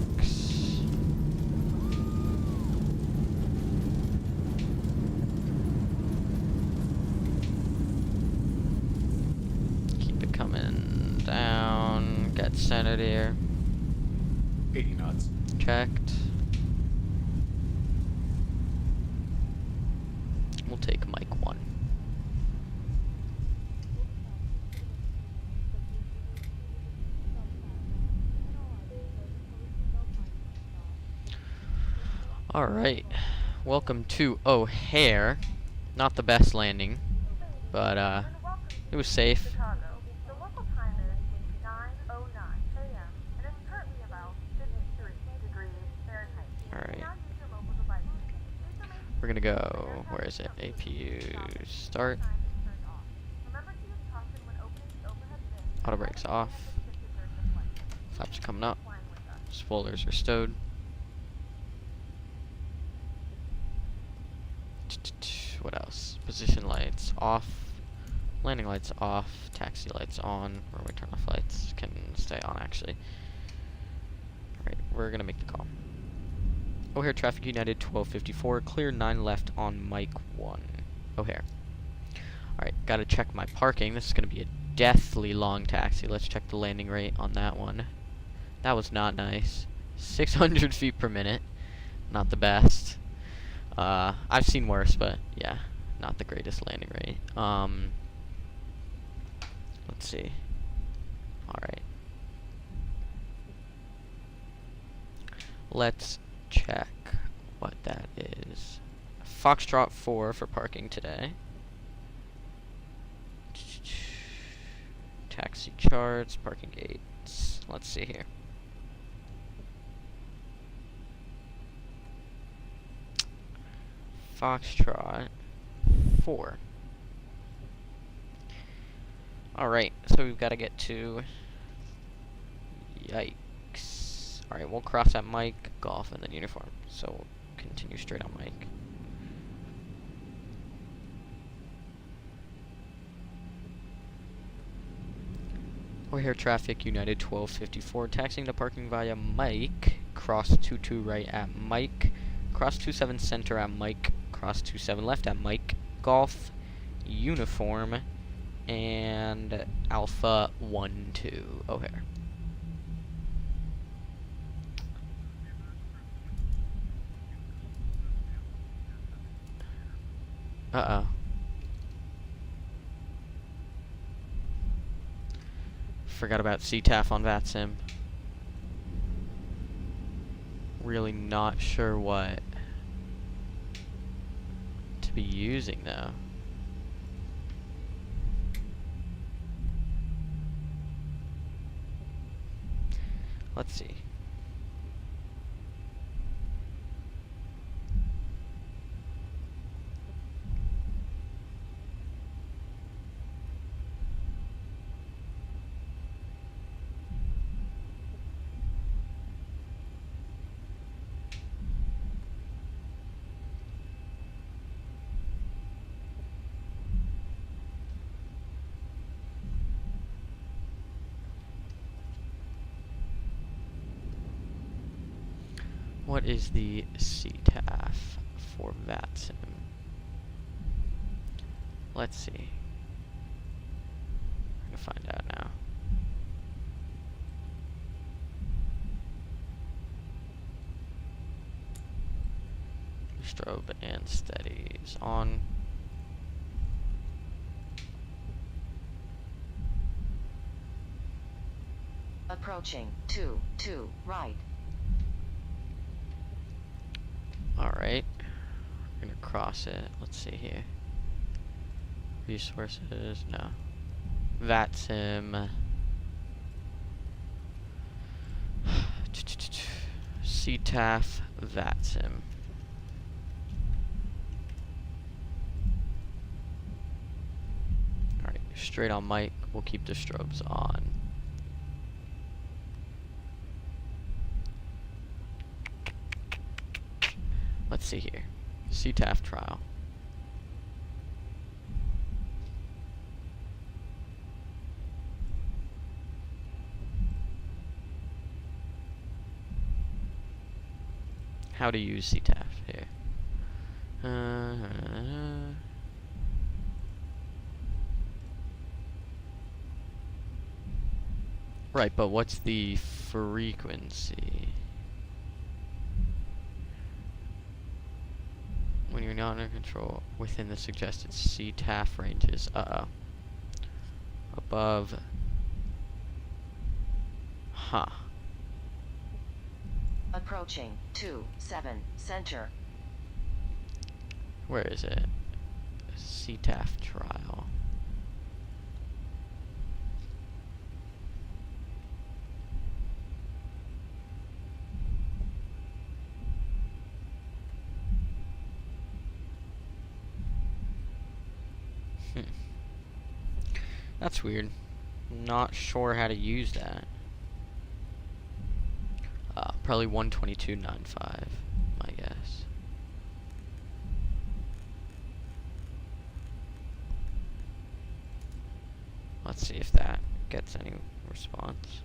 Keep it coming down. Get centered here. 80 knots. Checked. We'll take mic 1. Alright. Welcome to O'Hare. Not the best landing, but it was safe. Chicago. The local time is 9:09 a.m. and it's currently about 53 degrees Fahrenheit. Alright. Now use your mobile devices. Please remain We're gonna go, where is it? APU start. sign is turned off. Remember to use caution when opening the overhead bin. Auto brakes off. Flaps are coming up. Spoilers are stowed. What else? Position lights off. Landing lights off. Taxi lights on. Or we turn off lights. Can stay on actually. Alright, we're gonna make the call. O'Hare Traffic United 1254. Clear 9 left on mic 1. O'Hare. Alright, gotta check my parking. This is gonna be a deathly long taxi. Let's check the landing rate on that one. That was not nice. 600 feet per minute. Not the best. I've seen worse, but yeah, not the greatest landing rate. Let's see. Alright. Let's check what that is. Foxtrot 4 for parking today. Taxi charts, parking gates. Let's see here. Foxtrot 4. Alright, so we've got to get to... Yikes. Alright, we'll cross at Mike, Golf, and then Uniform. So we'll continue straight on Mike. O'Hare Traffic United 1254. Taxiing to parking via Mike. Cross 22 right at Mike. Cross 27 center at Mike. Cross 27 left at Mike. Golf. Uniform. and Alpha 1-2 O'Hare. Uh-oh. Forgot about CTAF on VATSIM. Really not sure what to be using though. Let's see. What is the CTAF for VATSIM? Let's see. I can find out now. Strobe and steadies on. Approaching 2, right. Alright. We're gonna cross it. Let's see here. Resources, no. VATSIM. CTAF VATSIM. Alright, straight on mic. We'll keep the strobes on. Let's see here. CTAF trial. How to use CTAF here. Right, but what's the frequency? When you're not under control within the suggested CTAF ranges. Uh-oh. Above. Huh. Approaching 2, 7, center. Where is it? CTAF trial. That's weird. Not sure how to use that. Probably 122.95, my guess. Let's see if that gets any response.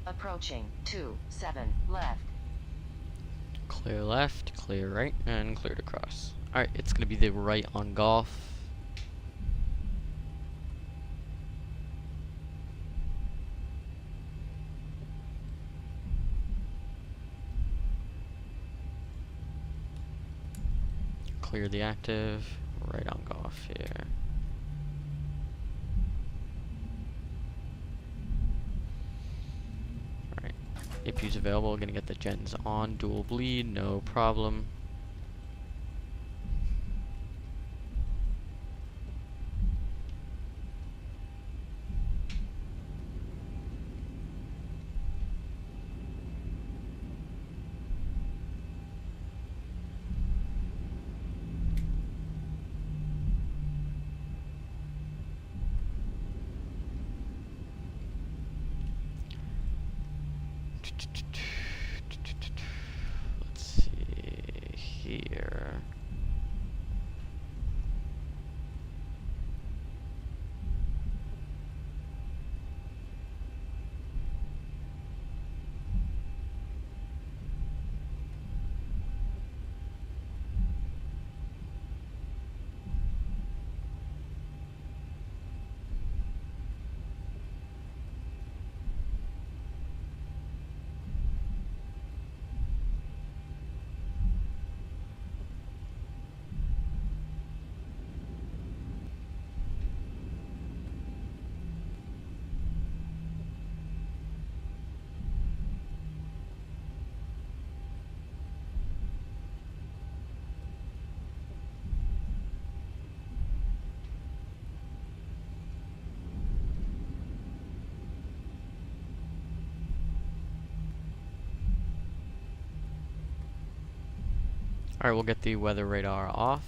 Approaching 2, 7, left. Clear left, clear right, and cleared across. Alright, it's gonna be the right on golf. Clear the active, right on golf here. APU's available. Gonna get the gens on. Dual bleed, no problem. Let's see here. Alright, we'll get the weather radar off.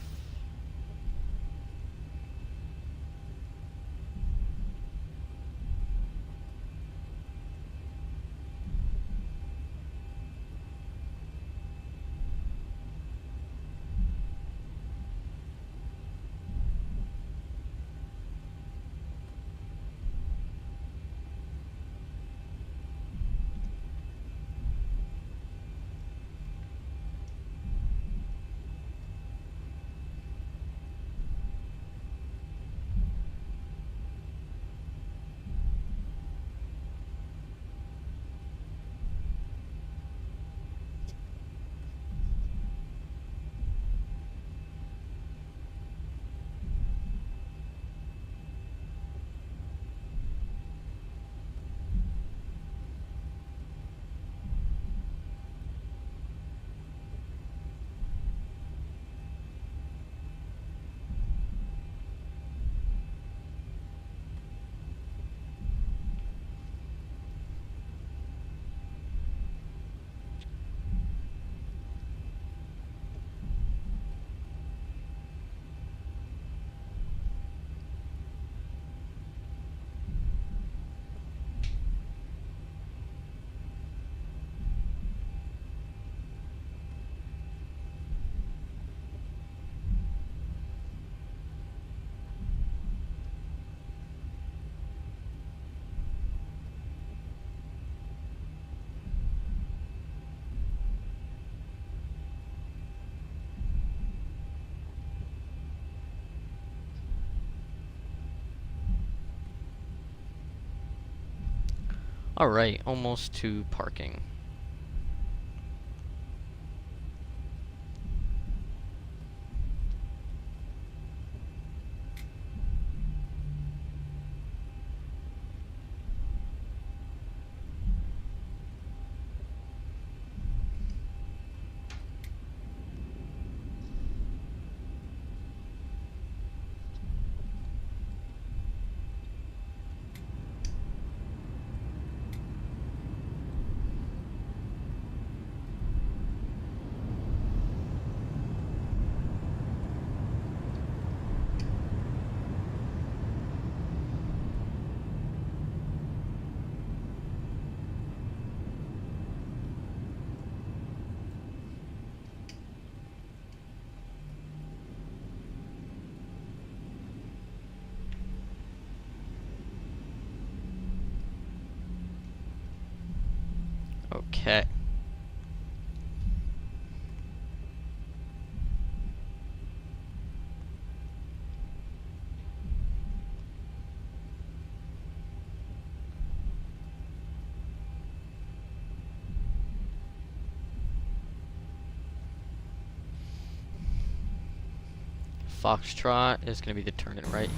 Alright, almost to parking. Okay. Foxtrot is going to be the turn it right.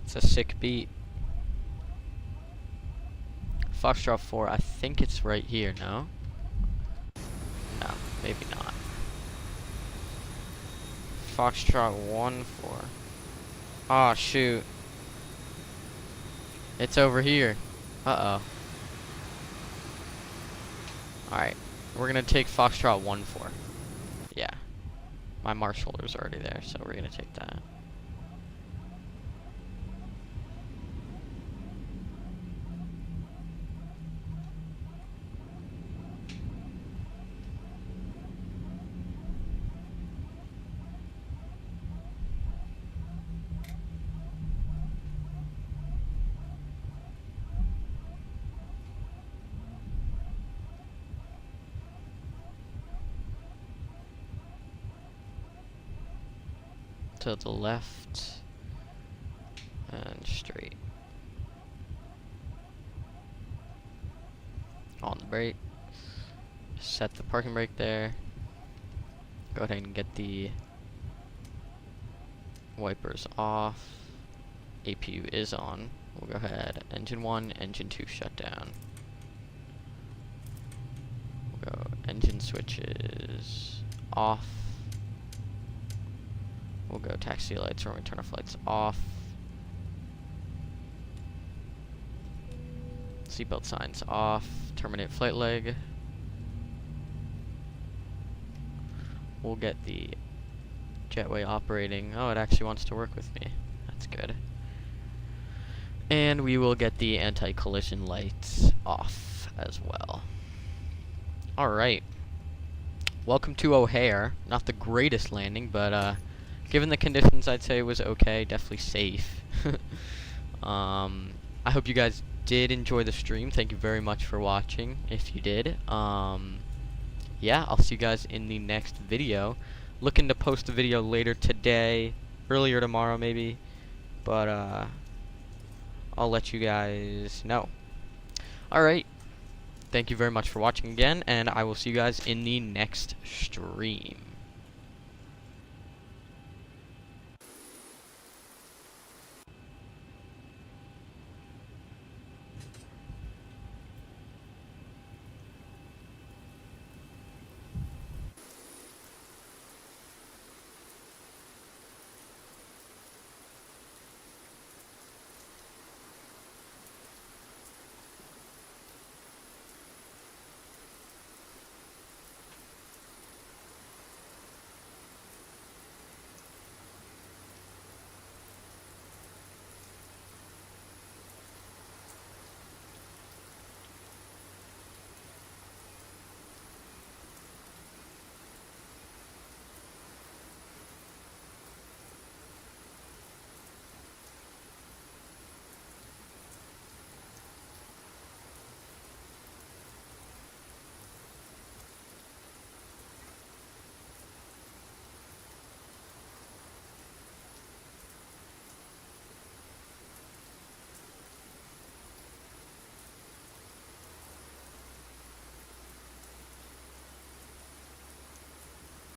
It's a sick beat. Foxtrot 4, I think it's right here, no? No, maybe not. Foxtrot 1-4. Aw, shoot. It's over here. Uh-oh. Alright, we're gonna take Foxtrot 1-4. Yeah. My march holder's already there, so we're gonna take that. To the left and straight. On the brake. Set the parking brake there. Go ahead and get the wipers off. APU is on. We'll go ahead. Engine 1, engine 2 shut down. We'll go engine switches off. We'll go taxi lights when we turn our flights off. Seatbelt signs off. Terminate flight leg. We'll get the jetway operating. Oh, it actually wants to work with me. That's good. And we will get the anti-collision lights off as well. Alright. Welcome to O'Hare. Not the greatest landing, but given the conditions, I'd say it was okay, definitely safe. I hope you guys did enjoy the stream. Thank you very much for watching, if you did. Yeah, I'll see you guys in the next video. Looking to post a video later today, earlier tomorrow maybe, but I'll let you guys know. Alright, thank you very much for watching again, and I will see you guys in the next stream.